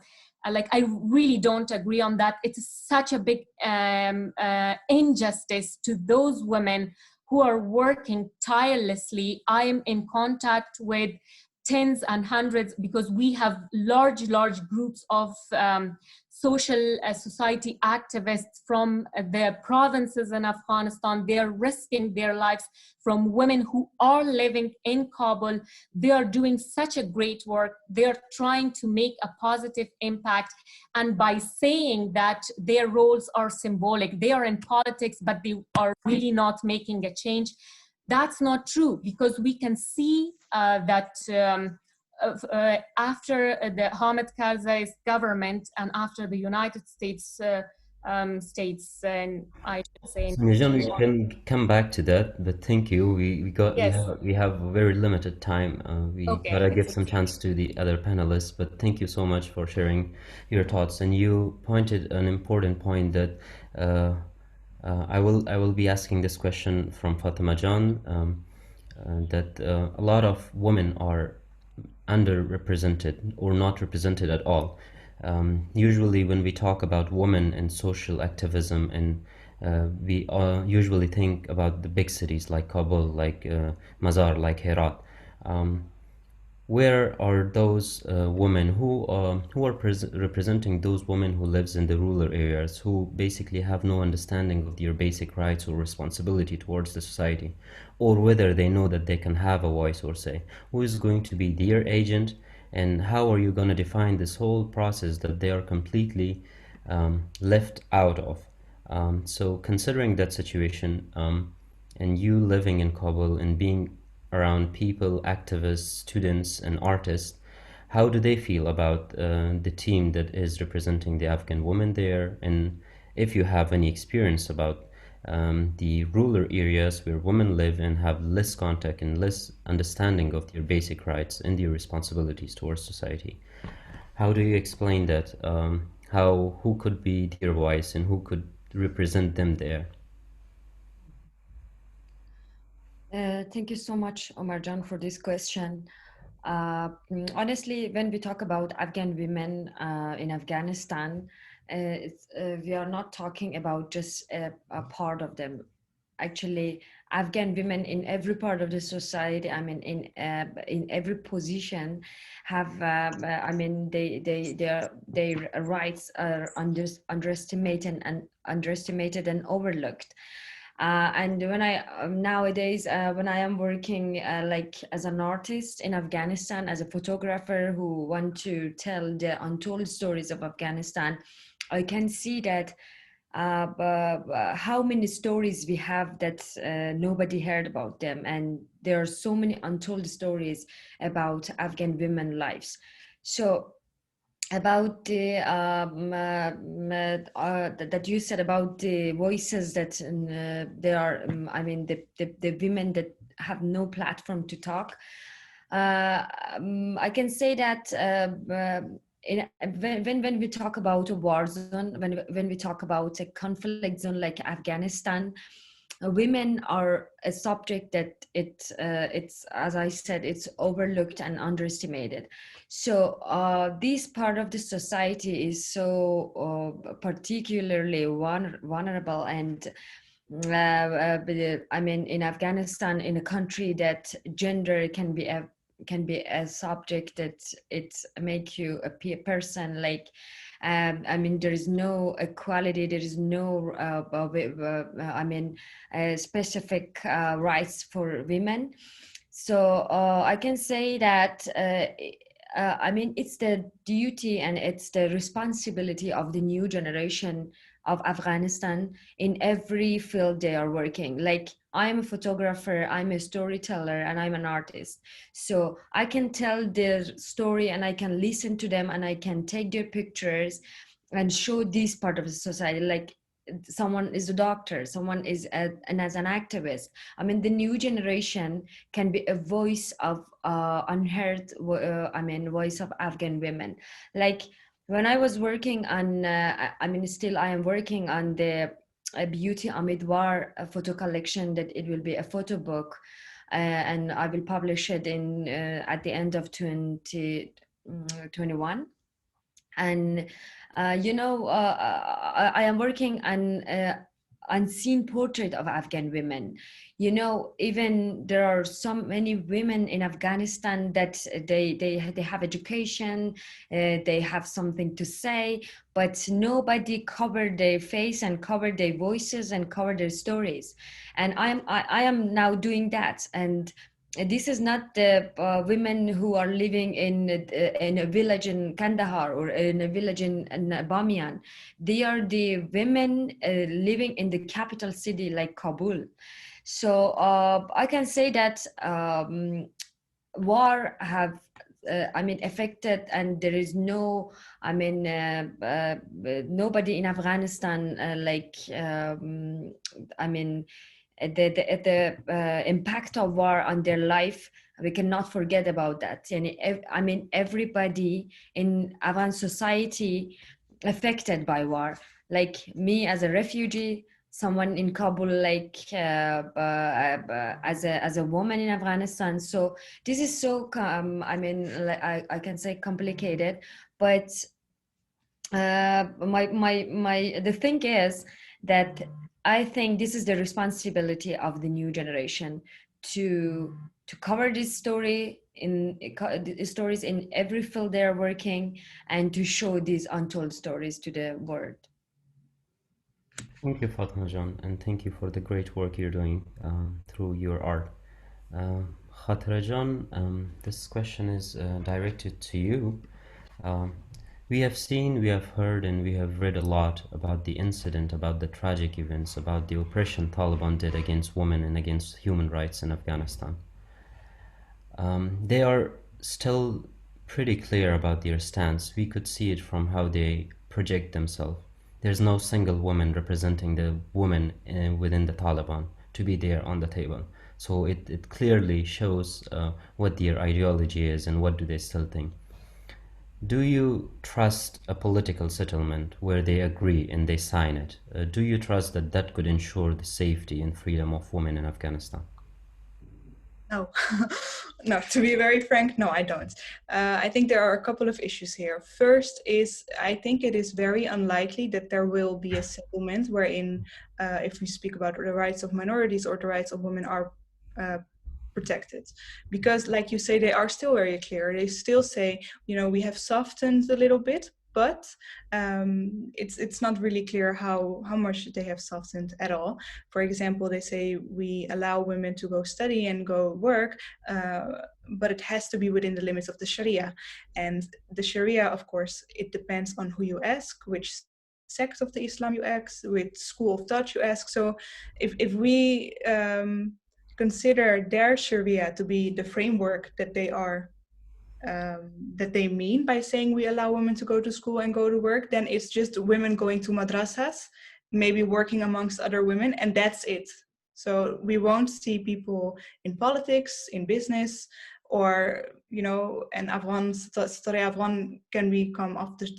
really don't agree on that. It's such a big injustice to those women who are working tirelessly. I am in contact with tens and hundreds, because we have large groups of social society activists from the provinces in Afghanistan. They're risking their lives, from women who are living in Kabul. They are doing such a great work. They're trying to make a positive impact. And by saying that their roles are symbolic, they are in politics, but they are really not making a change, that's not true, because we can see that after the Hamid Karzai's government and after the United States and I should say, Nijan, we can come back to that, but thank you. Yes. We have very limited time. We Okay, gotta give it's some chance to the other panelists, but thank you so much for sharing your thoughts. And you pointed an important point that I will be asking this question from Fatima Jan, that a lot of women are underrepresented or not represented at all. Usually when we talk about women and social activism, and we usually think about the big cities like Kabul, like Mazar, like Herat. Where are those women who are representing those women who lives in the rural areas, who basically have no understanding of their basic rights or responsibility towards the society, or whether they know that they can have a voice or say? Who is going to be their agent, and how are you going to define this whole process that they are completely left out of? So considering that situation, and you living in Kabul and being around people, activists, students, and artists, how do they feel about the team that is representing the Afghan women there? And if you have any experience about the rural areas where women live and have less contact and less understanding of their basic rights and their responsibilities towards society, how do you explain that? Who could be their voice and who could represent them there? Thank you so much, Omar Jan, for this question. Honestly, when we talk about Afghan women in Afghanistan, we are not talking about just a part of them. Actually, Afghan women in every part of the society, I mean, in every position, have, I mean, their rights are underestimated and overlooked. And when I nowadays when I am working like as an artist in Afghanistan, as a photographer who want to tell the untold stories of Afghanistan, I can see that how many stories we have that nobody heard about them, and there are so many untold stories about Afghan women lives. So about the that you said about the voices that there are, I mean, the women that have no platform to talk. I can say that when we talk about a war zone, when we talk about a conflict zone like Afghanistan, women are a subject that it's, as I said, it's overlooked and underestimated. So this part of the society is so particularly vulnerable, and I mean, in Afghanistan, in a country that gender can be a subject that it make you a person, like I mean, there is no equality, there is no I mean specific rights for women. So I can say that I mean, it's the duty and it's the responsibility of the new generation of Afghanistan in every field they are working. Like, I'm a photographer, I'm a storyteller, and I'm an artist. So I can tell their story and I can listen to them and I can take their pictures and show this part of the society. Like, someone is a doctor, someone is and as an activist. I mean, the new generation can be a voice of unheard, I mean, voice of Afghan women. Like, when I was working on, I mean, still I am working on the Beauty Amid War photo collection, that it will be a photo book, and I will publish it in at the end of 2021. And you know, I am working on unseen portrait of Afghan women. You know, even there are so many women in Afghanistan that they have education, they have something to say, but nobody covered their face and covered their voices and covered their stories. And I am now doing that. And this is not the women who are living in a village in Kandahar or in a village in Bamiyan. They are the women living in the capital city like Kabul. So I can say that war have I mean, affected, and there is no, I mean, nobody in Afghanistan I mean, the impact of war on their life, we cannot forget about that. And I mean, everybody in Afghan society affected by war. Like me as a refugee, someone in Kabul, like as a woman in Afghanistan. So this is so I mean, like, I can say complicated, but the thing is that I think this is the responsibility of the new generation to cover this story in stories in every field they are working, and to show these untold stories to the world. Thank you, Fatima Jan, and thank you for the great work you're doing through your art. Khatera Jan, this question is directed to you. We have seen, we have heard, and we have read a lot about the incident, about the tragic events, about the oppression Taliban did against women and against human rights in Afghanistan. They are still pretty clear about their stance. We could see it from how they project themselves. There's no single woman representing the woman within the Taliban to be there on the table. So it clearly shows what their ideology is and what do they still think. Do you trust a political settlement where they agree and they sign it? Do you trust that that could ensure the safety and freedom of women in Afghanistan? No, no, to be very frank, no, I don't. I think there are a couple of issues here. First is, I think it is very unlikely that there will be a settlement wherein, if we speak about the rights of minorities or the rights of women are uh, protected. Because like you say, they are still very clear. They still say, we have softened a little bit, but it's not really clear how much they have softened at all. For example, they say we allow women to go study and go work, but it has to be within the limits of the Sharia. And the Sharia, of course, it depends on who you ask, which sect of the Islam you ask, which school of thought you ask. So if we consider their Sharia to be the framework that they mean by saying we allow women to go to school and go to work, then it's just women going to madrasas, maybe working amongst other women, and that's it. So we won't see people in politics, in business, or and Afghan story Afghan can become off the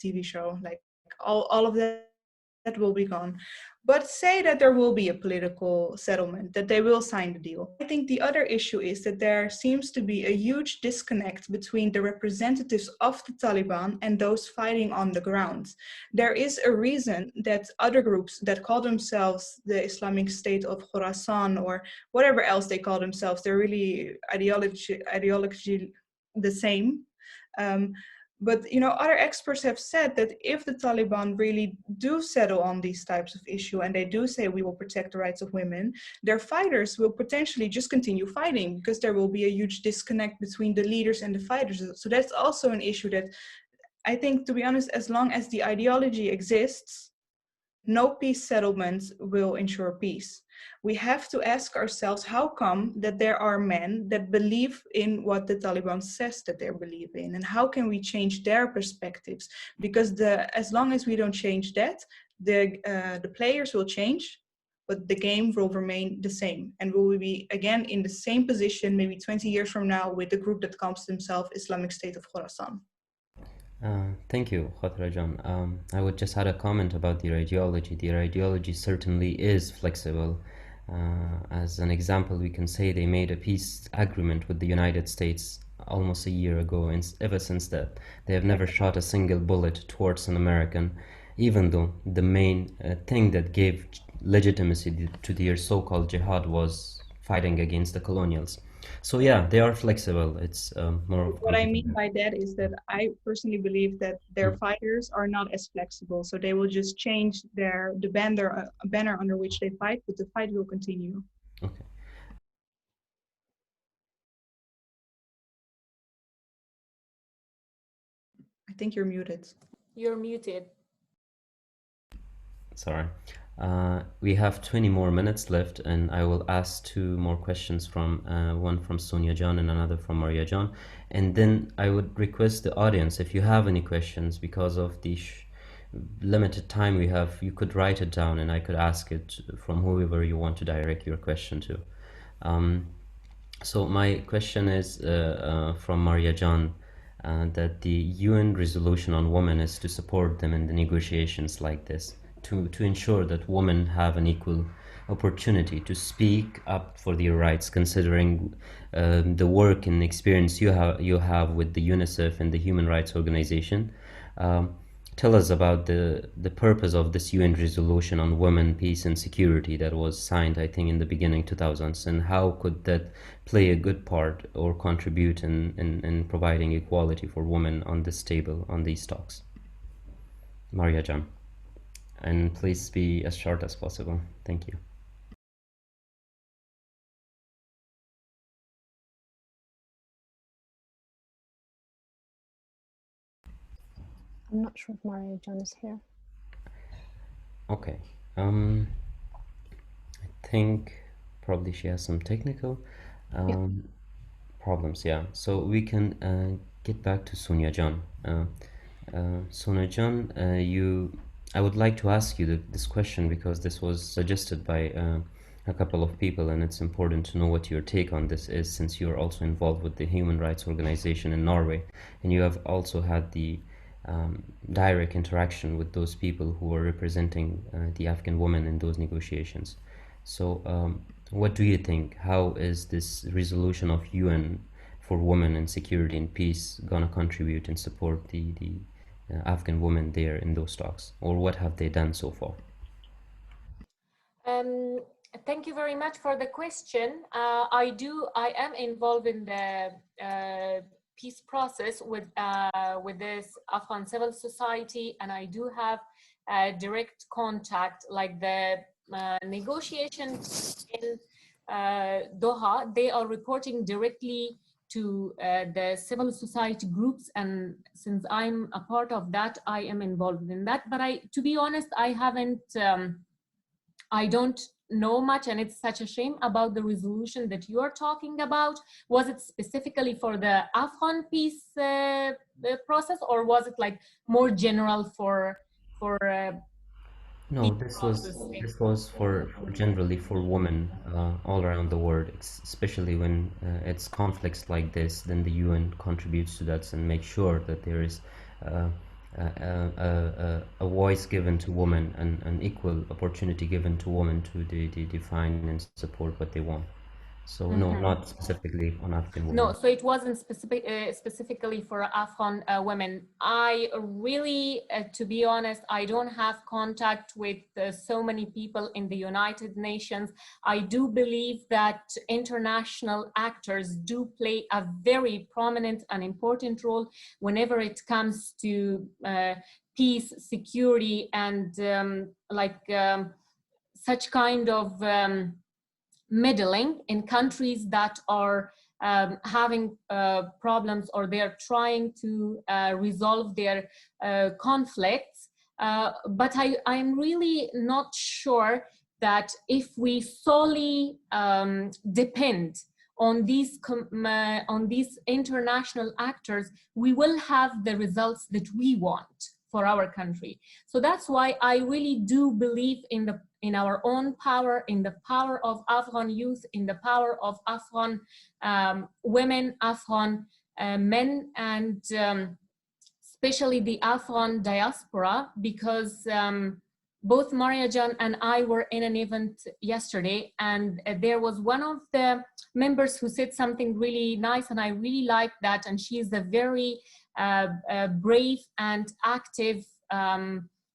TV show. Like all of that will be gone. But say that there will be a political settlement, that they will sign the deal. I think the other issue is that there seems to be a huge disconnect between the representatives of the Taliban and those fighting on the ground. There is a reason that other groups that call themselves the Islamic State of Khorasan or whatever else they call themselves, they're really ideology the same. But other experts have said that if the Taliban really do settle on these types of issue and they do say we will protect the rights of women, their fighters will potentially just continue fighting because there will be a huge disconnect between the leaders and the fighters. So that's also an issue that I think, to be honest, as long as the ideology exists, no peace settlement will ensure peace. We have to ask ourselves, how come that there are men that believe in what the Taliban says that they believe in, and how can we change their perspectives? Because as long as we don't change that, the players will change, but the game will remain the same, and we will be again in the same position maybe 20 years from now with the group that calls themselves Islamic State of Khorasan. Thank you, Khatera Jan. I would just add a comment about their ideology. Their ideology certainly is flexible. As an example, we can say they made a peace agreement with the United States almost a year ago, and ever since that, they have never shot a single bullet towards an American, even though the main thing that gave legitimacy to their so-called jihad was fighting against the colonials. So yeah, they are flexible. It's more of what I mean by that is that I personally believe that their fighters are not as flexible, so they will just change the banner under which they fight, but the fight will continue. Okay. I think you're muted. You're muted. Sorry. We have 20 more minutes left, and I will ask two more questions from one from Sonia John and another from Maria John. And then I would request the audience, if you have any questions, because of the limited time we have, you could write it down and I could ask it from whoever you want to direct your question to. So my question is from Maria John, that the UN resolution on women is to support them in the negotiations like this, to ensure that women have an equal opportunity to speak up for their rights, considering the work and experience you have with the UNICEF and the Human Rights Organization. Tell us about the purpose of this UN resolution on women, peace and security that was signed, I think, in the beginning 2000s, and how could that play a good part or contribute in providing equality for women on this table, on these talks. Maria Jan. And please be as short as possible. Thank you. I'm not sure if Maria John is here. Okay. I think probably she has some technical problems. Yeah. So we can get back to Sonia John. Sonia John, I would like to ask you this question because this was suggested by a couple of people, and it's important to know what your take on this is, since you're also involved with the Human Rights Organization in Norway, and you have also had the direct interaction with those people who are representing the Afghan women in those negotiations. So, what do you think? How is this resolution of UN for women and security and peace gonna contribute and support the Afghan women there in those talks, or what have they done so far? Um, Thank you very much for the question. I am involved in the peace process with this Afghan civil society, and I do have direct contact, like the negotiations in Doha. They are reporting directly to the civil society groups, and since I'm a part of that, I am involved in that. But to be honest, I haven't. I don't know much, and it's such a shame about the resolution that you are talking about. Was it specifically for the Afghan peace process, or was it like more general for No, peace process this was for generally for women all around the world, especially when it's conflicts like this. Then the UN contributes to that and makes sure that there is uh, a voice given to women and an equal opportunity given to women to define and support what they want. So no, not specifically on Afghan No, women. so it wasn't specifically for Afghan women. I really, to be honest, I don't have contact with so many people in the United Nations. I do believe that international actors do play a very prominent and important role whenever it comes to peace, security, and such kind of meddling in countries that are having problems, or they're trying to resolve their conflicts. But I'm really not sure that if we solely depend on these international actors, we will have the results that we want for our country. So that's why I really do believe in our own power, in the power of Afghan youth, in the power of Afghan women, Afghan men, and especially the Afghan diaspora, because both Maria Jan and I were in an event yesterday, and there was one of the members who said something really nice, and I really liked that. And she is a very brave and active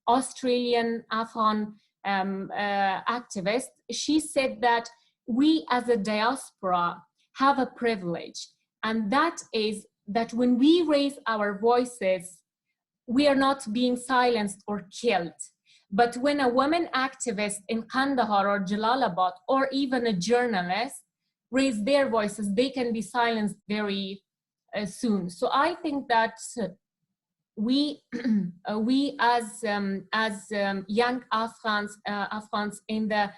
Australian Afghan activist. She said that we as a diaspora have a privilege, and that is that when we raise our voices, we are not being silenced or killed. But when a woman activist in Kandahar or Jalalabad, or even a journalist, raise their voices, they can be silenced very soon. So I think that we as young Afghans in the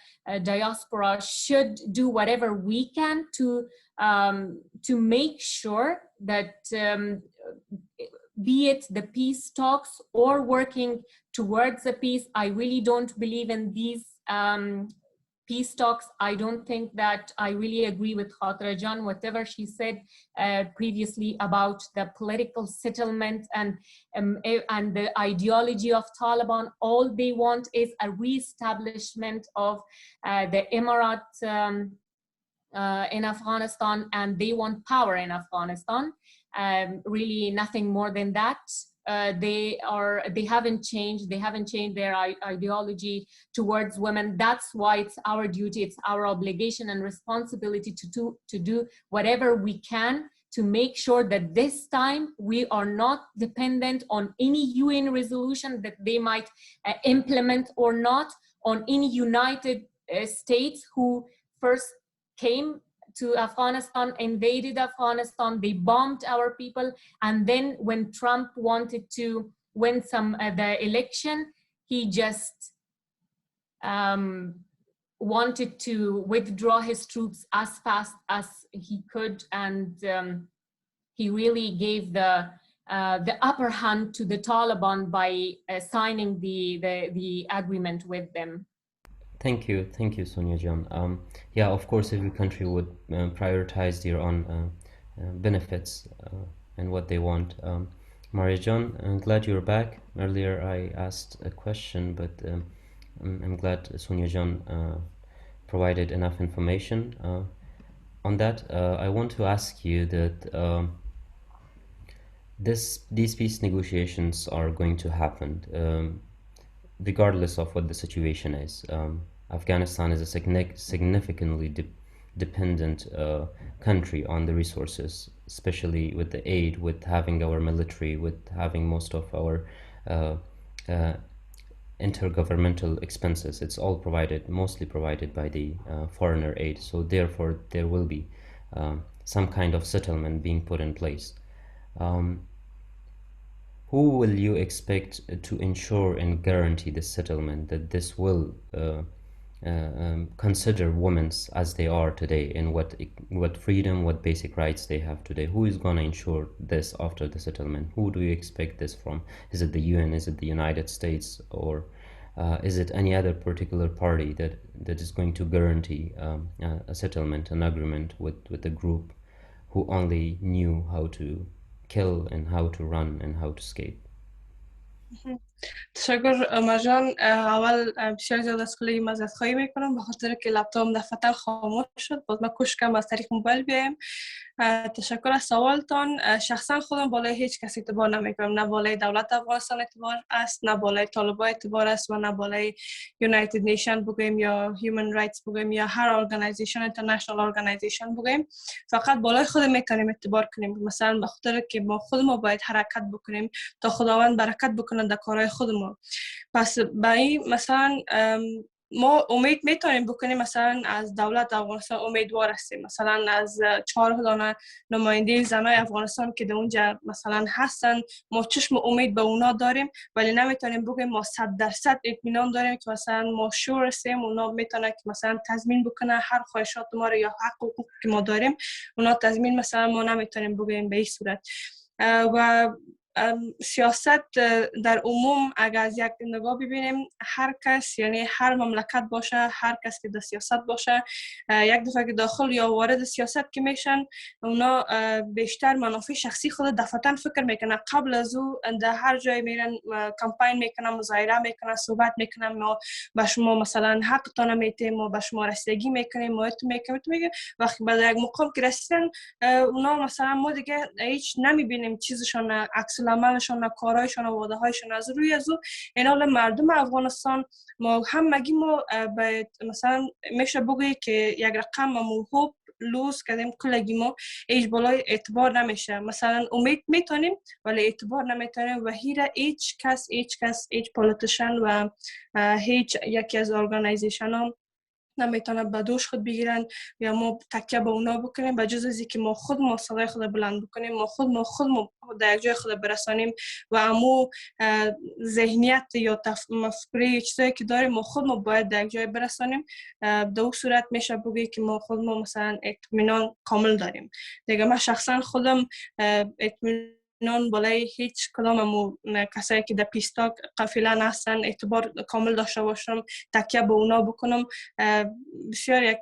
diaspora should do whatever we can to make sure that be it the peace talks or working towards the peace. I really don't believe in these peace talks. I don't think that I really agree with Khatera Jan, whatever she said previously about the political settlement and the ideology of Taliban. All they want is a re-establishment of the Emirate in Afghanistan, and they want power in Afghanistan. Really nothing more than that. They haven't changed their ideology towards women. That's why it's our duty, it's our obligation and responsibility to do whatever we can to make sure that this time we are not dependent on any UN resolution that they might implement, or not on any United States who first came to Afghanistan, invaded Afghanistan, they bombed our people, and then when Trump wanted to win the election, he just wanted to withdraw his troops as fast as he could, and he really gave the upper hand to the Taliban by signing the agreement with them. Thank you, Sonia Jan. Yeah, of course, every country would prioritize their own benefits and what they want. Maria Jan, I'm glad you're back. Earlier, I asked a question, but I'm glad Sonia Jan provided enough information on that. I want to ask you that these peace negotiations are going to happen regardless of what the situation is. Afghanistan is a significantly dependent country on the resources, especially with the aid, with having our military, with having most of our uh, uh, intergovernmental expenses. It's all provided, mostly provided by the foreigner aid. So therefore, there will be some kind of settlement being put in place. Who will you expect to ensure and guarantee the settlement, that this will consider women as they are today, and what freedom, what basic rights they have today? Who is going to ensure this after the settlement? Who do you expect this from? Is it the UN? Is it the United States? Or is it any other particular party that is going to guarantee a settlement, an agreement with a group who only knew how to kill and how to run and how to escape? تشکر عمر جان. اول بسیار زیاد از کلی معذرت خواهی میکنم به خاطر که لپتاپم دفعتا خاموش شد. باز من کوشش کردم از طریق موبایل بیایم. تشکر از سوالتان. شخصا خودم بالای هیچ کس اعتبار نمیکنم، نه بالای دولت افغانستان اعتبار است، نه بالای طالبان اعتبار است و نه بالای یونایتد نیشن بگویم یا هیومن رایتس بگویم یا هر ارگانایزیشن، اینترنشنال ارگانایزیشن بگویم. فقط بالای خود میتونیم اعتبار کنیم، مثلا به خاطر که ما خودمون باید حرکت بکنیم تا خداوند برکت بکنه در کارهای خودمون. پس برای مثلا ما امید میتونیم بکنیم، مثلا از دولت افغانستان امیدوار هستیم، مثلا از 4 دانه نماینده زنای افغانستان که در اونجا مثلا هستن، ما چشم امید به اونا داریم، ولی نمیتونیم بگیم ما 100% اطمینان داریم که مثلا ما شور هستیم اونا میتونه که مثلا تضمین بکنه هر خواهشات ما رو یا حق و حقوق که ما داریم اونا تضمین، مثلا ما نمیتونیم بگیم به این صورت. و سیاست در عموم اگر از یک نگاه ببینیم، هر کس، یعنی هر مملکت باشه، هر کس که در سیاست باشه، یک دفعه که داخل یا وارد سیاست که میشن، اونا بیشتر منافع شخصی خود دفعتاً فکر میکنن. قبل از او در هر جای میرن کمپاین میکنن، مظاهره میکنن، صحبت میکنن، ما به شما مثلا حقتان میتیم، ما به شما رسیدگی میکنیم، ما اتو میگه. وقتی بعد یک مقام که رسیدن اونا مثلا ما دیگه هیچ نمیبینیم چیزشون، عکس العملشون، کارهایشون، وعده هایشون. از روی از این مردم افغانستان ما هم مگیم ما مثلا میشه بگویی که یک رقم موهوب لوس کردیم کلگی ما هیچ بالای اعتبار نمیشه. مثلا امید میتونیم ولی اعتبار نمیتونیم و هیچ کس هیچ پولیتیشن و هیچ یکی از ارگانایزیشن ها نمیتونه به دوش خود بگیرن یا ما تکیه به اونا بکنیم، به جز از اینکه ما خود صدای خود بلند بکنیم، ما خود در یک جای خود برسانیم و امو ذهنیت یا مفکوره چیزایی که داریم ما خود باید در یک جای برسانیم. در اون صورت میشه بگی که ما خود مثلا اطمینان کامل داریم. دیگه من شخصا خودم اطمینان بالای هیچ کدام کسایی که در پیستا قافله هستن اعتبار کامل داشته باشم، تکیه به اونا بکنم، بسیار یک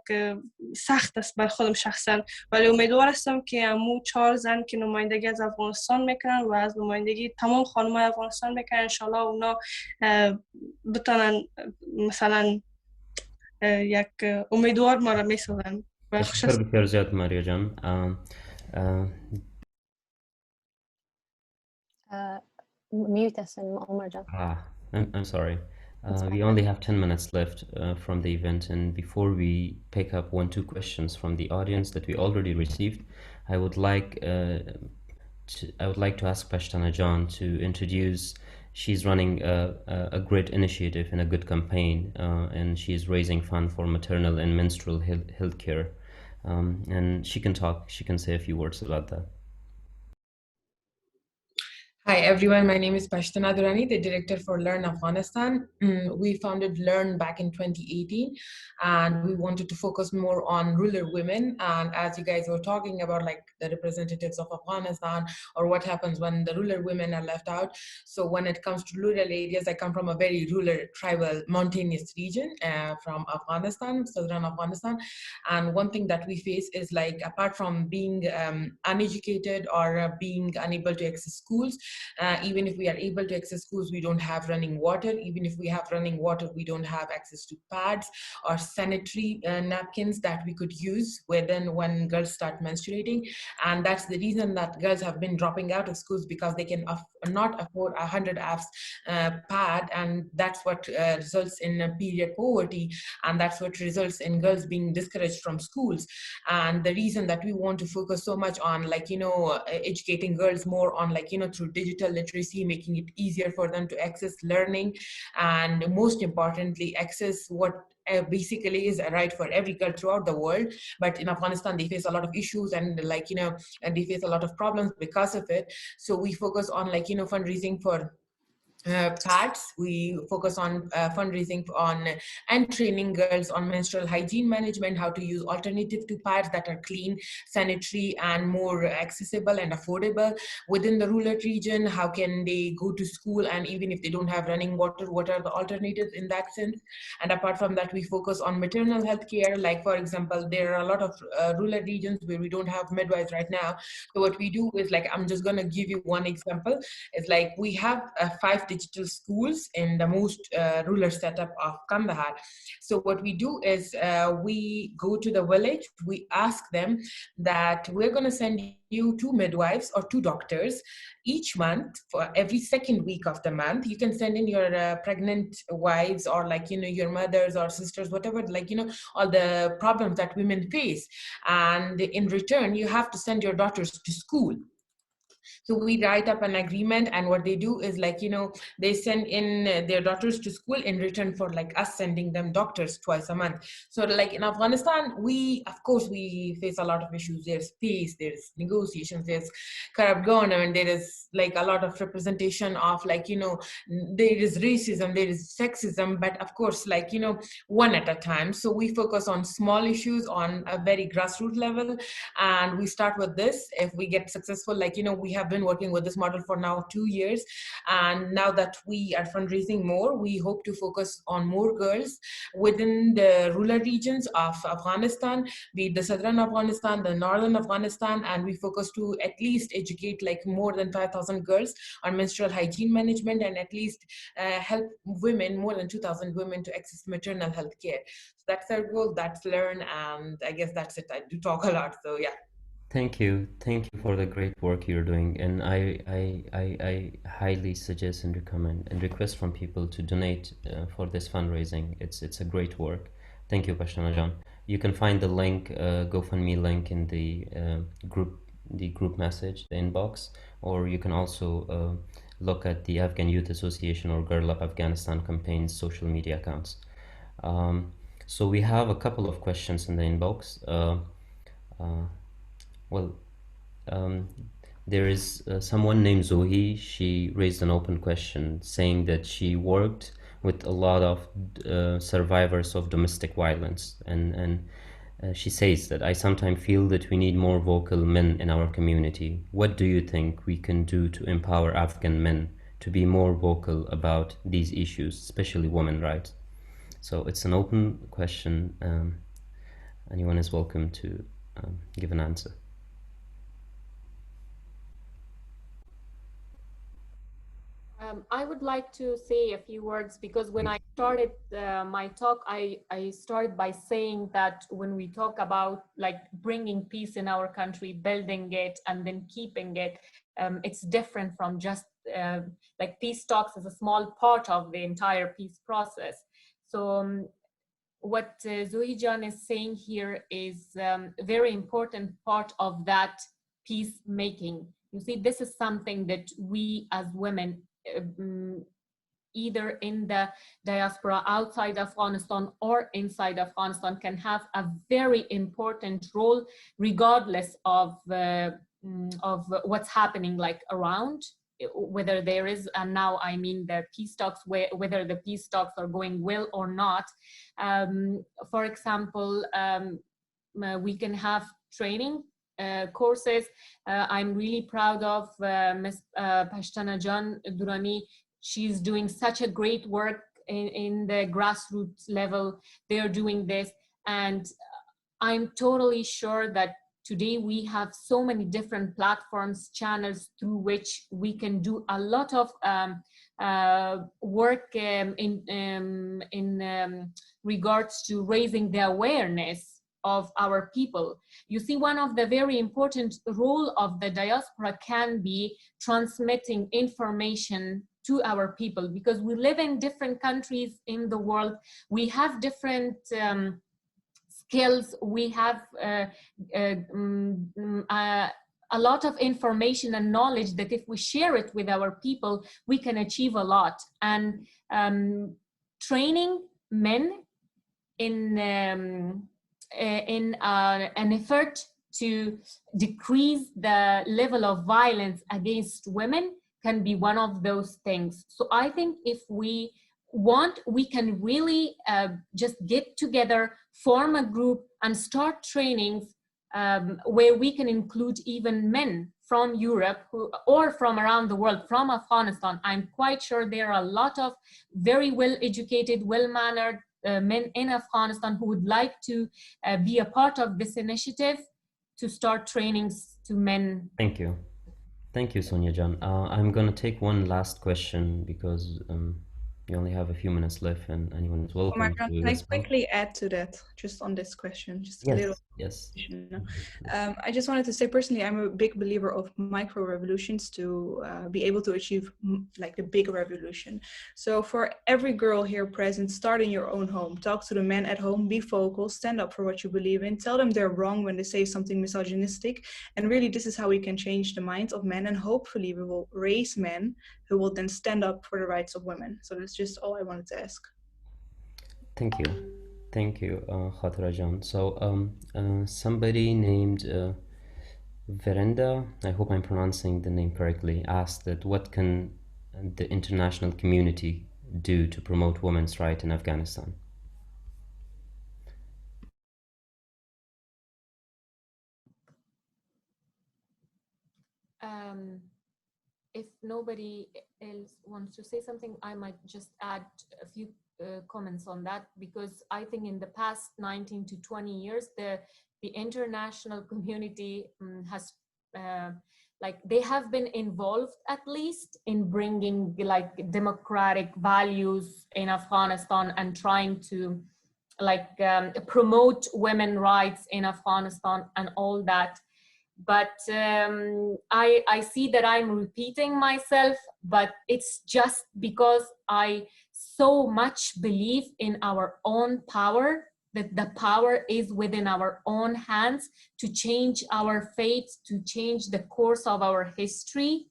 سخت است بر خودم شخصا. ولی امیدوار هستم که امو 4 زن که نمایندگی از افغانستان میکنن و از نمایندگی تمام خانم‌های افغانستان میکنن، انشالله اونا بتونن مثلا یک امیدوار ما را میسازن. تشکر بسیار زیاد ماریا جان. Mute us and Omar Jan. I'm sorry. We only have 10 minutes left from the event, and before we pick up 1-2 questions from the audience that we already received, I would like to ask Pashtana Jan to introduce. She's running a great initiative and a good campaign, and she's raising funds for maternal and menstrual health care, and she can talk. She can say a few words about that. Hi everyone, my name is Pashtana Durrani, the director for Learn Afghanistan. We founded Learn back in 2018 and we wanted to focus more on rural women. And as you guys were talking about like the representatives of Afghanistan or what happens when the rural women are left out. So when it comes to rural areas, I come from a very rural, tribal, mountainous region from Afghanistan, southern Afghanistan. And one thing that we face is like, apart from being uneducated or being unable to access schools, Even if we are able to access schools, we don't have running water. Even if we have running water, we don't have access to pads or sanitary napkins that we could use when girls start menstruating. And that's the reason that girls have been dropping out of schools, because they can not afford 100 apps pad, and that's what results in period poverty, and that's what results in girls being discouraged from schools. And the reason that we want to focus so much on educating girls more on through digital literacy, making it easier for them to access learning, and most importantly access what basically is a right for every girl throughout the world. But in Afghanistan they face a lot of issues, and and they face a lot of problems because of it. So we focus on fundraising for pads. We focus on fundraising on and training girls on menstrual hygiene management, how to use alternative to pads that are clean, sanitary, and more accessible and affordable within the rural region. How can they go to school, and even if they don't have running water, what are the alternatives in that sense? And apart from that, we focus on maternal health care. Like for example, there are a lot of rural regions where we don't have midwives right now. So what we do is, I'm just going to give you one example. It's we have 5 digital schools in the most rural setup of Kandahar. So what we do is we go to the village, we ask them that we're going to send you 2 midwives or 2 doctors each month. For every second week of the month, you can send in your pregnant wives, or your mothers or sisters, whatever, all the problems that women face. And in return, you have to send your daughters to school. So we write up an agreement, and what they do is they send in their daughters to school in return for us sending them doctors twice a month. So in Afghanistan, we face a lot of issues. There's peace, there's negotiations, there's corrupt government, there is a lot of representation of there is racism, there is sexism, but of course one at a time. So we focus on small issues on a very grassroots level, and we start with this. If we get successful, we have been working with this model for now 2 years, and now that we are fundraising more, we hope to focus on more girls within the rural regions of Afghanistan, be it the southern Afghanistan, the northern Afghanistan, and we focus to at least educate more than 5,000 girls on menstrual hygiene management, and at least help women, more than 2,000 women, to access maternal health care. So that's our goal, that's learn, and I guess that's it. I do talk a lot, so yeah. Thank you for the great work you're doing, and I highly suggest and recommend and request from people to donate for this fundraising. It's a great work. Thank you, Pashtana Jan. You can find the link, GoFundMe link, in the group message, the inbox, or you can also look at the Afghan Youth Association or Girls Up Afghanistan campaign's social media accounts. So we have a couple of questions in the inbox. There is someone named Zohi. She raised an open question saying that she worked with a lot of survivors of domestic violence, and she says that I sometimes feel that we need more vocal men in our community. What do you think we can do to empower Afghan men to be more vocal about these issues, especially women's rights? So it's an open question. Anyone is welcome to give an answer. I would like to say a few words, because when I started my talk, I started by saying that when we talk about bringing peace in our country, building it, and then keeping it, it's different from just peace talks is a small part of the entire peace process. So what Zohi-Jan is saying here is a very important part of that peacemaking. You see, this is something that we as women, either in the diaspora outside Afghanistan or inside Afghanistan, can have a very important role, regardless of what's happening around, whether there is, and now I mean the peace talks, whether the peace talks are going well or not. For example, we can have training courses. I'm really proud of Ms. Pashtana Jan Durrani. She's doing such a great work in the grassroots level. They're doing this, and I'm totally sure that Today, we have so many different platforms, channels through which we can do a lot of work in regards to raising the awareness of our people. You see, one of the very important role of the diaspora can be transmitting information to our people, because we live in different countries in the world. We have different skills. We have a lot of information and knowledge that if we share it with our people, we can achieve a lot. And training men in an effort to decrease the level of violence against women can be one of those things. So I think if we want, we can really just get together, form a group, and start trainings where we can include even men from Europe or from around the world, from Afghanistan. I'm quite sure there are a lot of very well-educated, well-mannered men in Afghanistan who would like to be a part of this initiative to start trainings to men. Thank you. Thank you, Sonia Jan. I'm going to take one last question because we only have a few minutes left and anyone is welcome to Can I respond. quickly add to that, just on this question, just Yes, a little? yes. I just wanted to say, personally, I'm a big believer of micro revolutions to be able to achieve like the big revolution. So for every girl here present, start in your own home. Talk to the men at home, be vocal, stand up for what you believe in, tell them they're wrong when they say something misogynistic. And really, this is how we can change the minds of men, and hopefully we will raise men who will then stand up for the rights of women. So that's just all I wanted to ask. Thank you. Thank you, Khatera Jan. So somebody named Verenda, I hope I'm pronouncing the name correctly, asked that what can the international community do to promote women's rights in Afghanistan? If nobody else wants to say something, I might just add a few comments on that, because I think in the past 19 to 20 years, the international community has they have been involved at least in bringing like democratic values in Afghanistan and trying to promote women's rights in Afghanistan and all that. But I see that I'm repeating myself, but it's just because I so much believe in our own power, that the power is within our own hands to change our fate, to change the course of our history.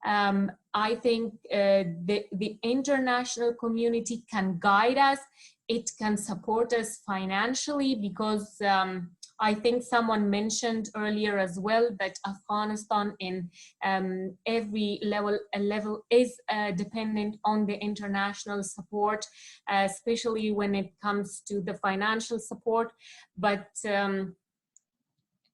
I think the international community can guide us. It can support us financially, because I think someone mentioned earlier as well that Afghanistan in every level is dependent on the international support, especially when it comes to the financial support. But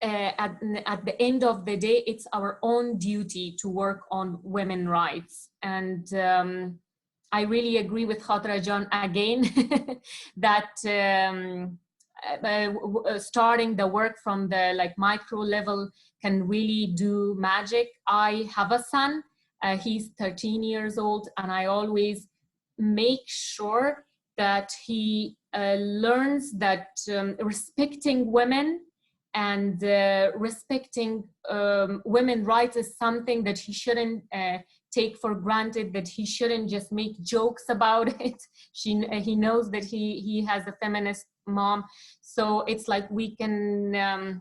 at the end of the day, it's our own duty to work on women's rights. And I really agree with Khatera Jan again that starting the work from the micro level can really do magic. I have a son, he's 13 years old, and I always make sure that he learns that respecting women and respecting women's rights is something that he shouldn't take for granted, that he shouldn't just make jokes about it. He knows that he has a feminist mom, so it's like we can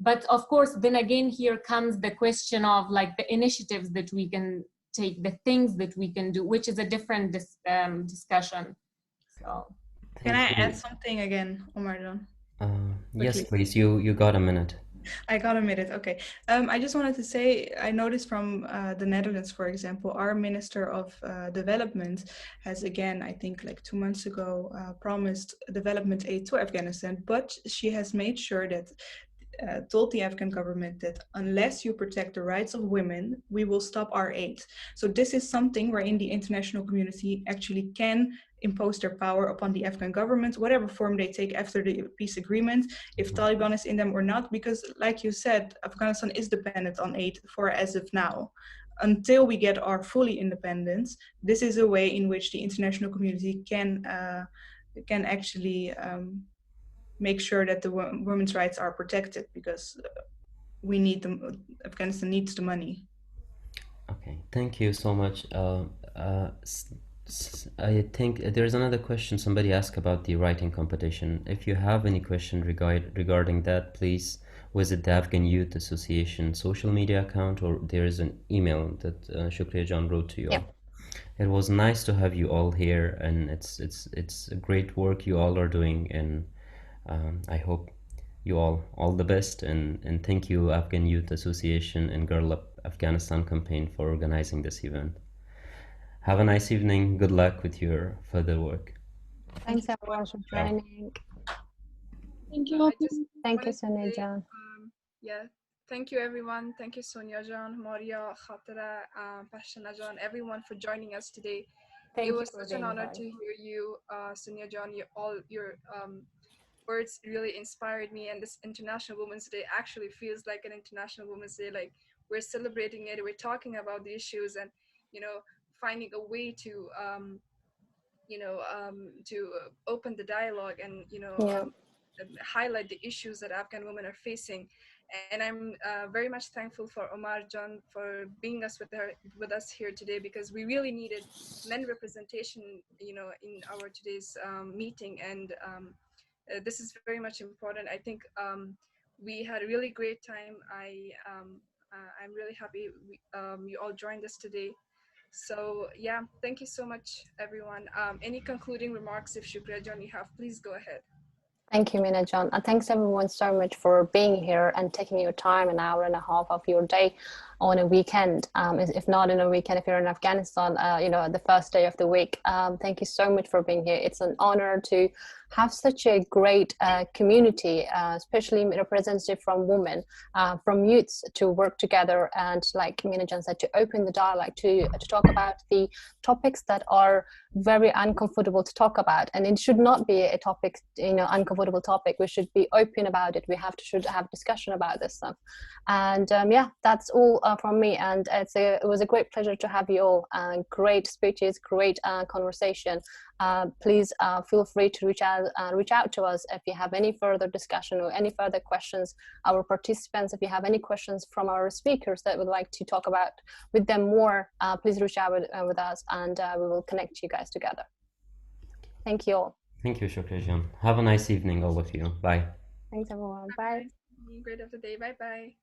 but of course then again here comes the question of the initiatives that we can take, the things that we can do, which is a different discussion. So can I add something again, Omar Jan? Yes, please. You got a minute. I got a minute. Okay. I just wanted to say, I noticed from the Netherlands, for example, our Minister of Development has, again, I think 2 months ago, promised development aid to Afghanistan, but she has made sure that told the Afghan government that unless you protect the rights of women, we will stop our aid. So this is something wherein the international community actually can impose their power upon the Afghan government, whatever form they take after the peace agreement, if Taliban is in them or not, because like you said, Afghanistan is dependent on aid for as of now. Until we get our fully independence, this is a way in which the international community can actually make sure that the women's rights are protected, because we need them. Afghanistan needs the money. Okay, thank you so much. I think there's another question somebody asked about the writing competition. If you have any question regarding that, please visit the Afghan Youth Association social media account, or there is an email that Shukriya John wrote to you all. It was nice to have you all here, and it's a great work you all are doing, and I hope you all the best, and thank you Afghan Youth Association and Girls Up Afghanistan campaign for organizing this event. Have a nice evening. Good luck with your further work. Thanks everyone for joining. Thank you. Thank you, Sonia John. Yeah, thank you everyone. Thank you Sonia John, Maria, Khatera, Pashana John, everyone for joining us today. It was such an honor to hear you, Sonia John. Your words really inspired me, and this International Women's Day actually feels like an International Women's Day. Like, we're celebrating it, we're talking about the issues, and finding a way to open the dialogue and highlight the issues that Afghan women are facing. And I'm very much thankful for Omar John for being with us here today, because we really needed men representation in our today's meeting, and this is very much important. I think we had a really great time. I'm really happy you all joined us today. So yeah, thank you so much, everyone. Any concluding remarks, if Shukriya John you have, please go ahead. Thank you, Mina John. And thanks everyone so much for being here and taking your time, an hour and a half of your day on a weekend. If not in a weekend, if you're in Afghanistan, the first day of the week. Thank you so much for being here. It's an honor to have such a great community, especially representative from women, from youths, to work together and, like Mina John said, to open the dialogue, to talk about the topics that are very uncomfortable to talk about. And it should not be a topic, uncomfortable topic. We should be open about it. We should have discussion about this stuff. And yeah, that's all from me. And it was a great pleasure to have you all. Great speeches, great conversation. Please feel free to reach out to us if you have any further discussion or any further questions. Our participants, if you have any questions from our speakers that would like to talk about with them more, please reach out with us, and we will connect you guys together. Thank you all. Thank you, Shukriya John. Have a nice evening, all of you. Bye. Thanks everyone. Bye. Great of the day. Bye bye.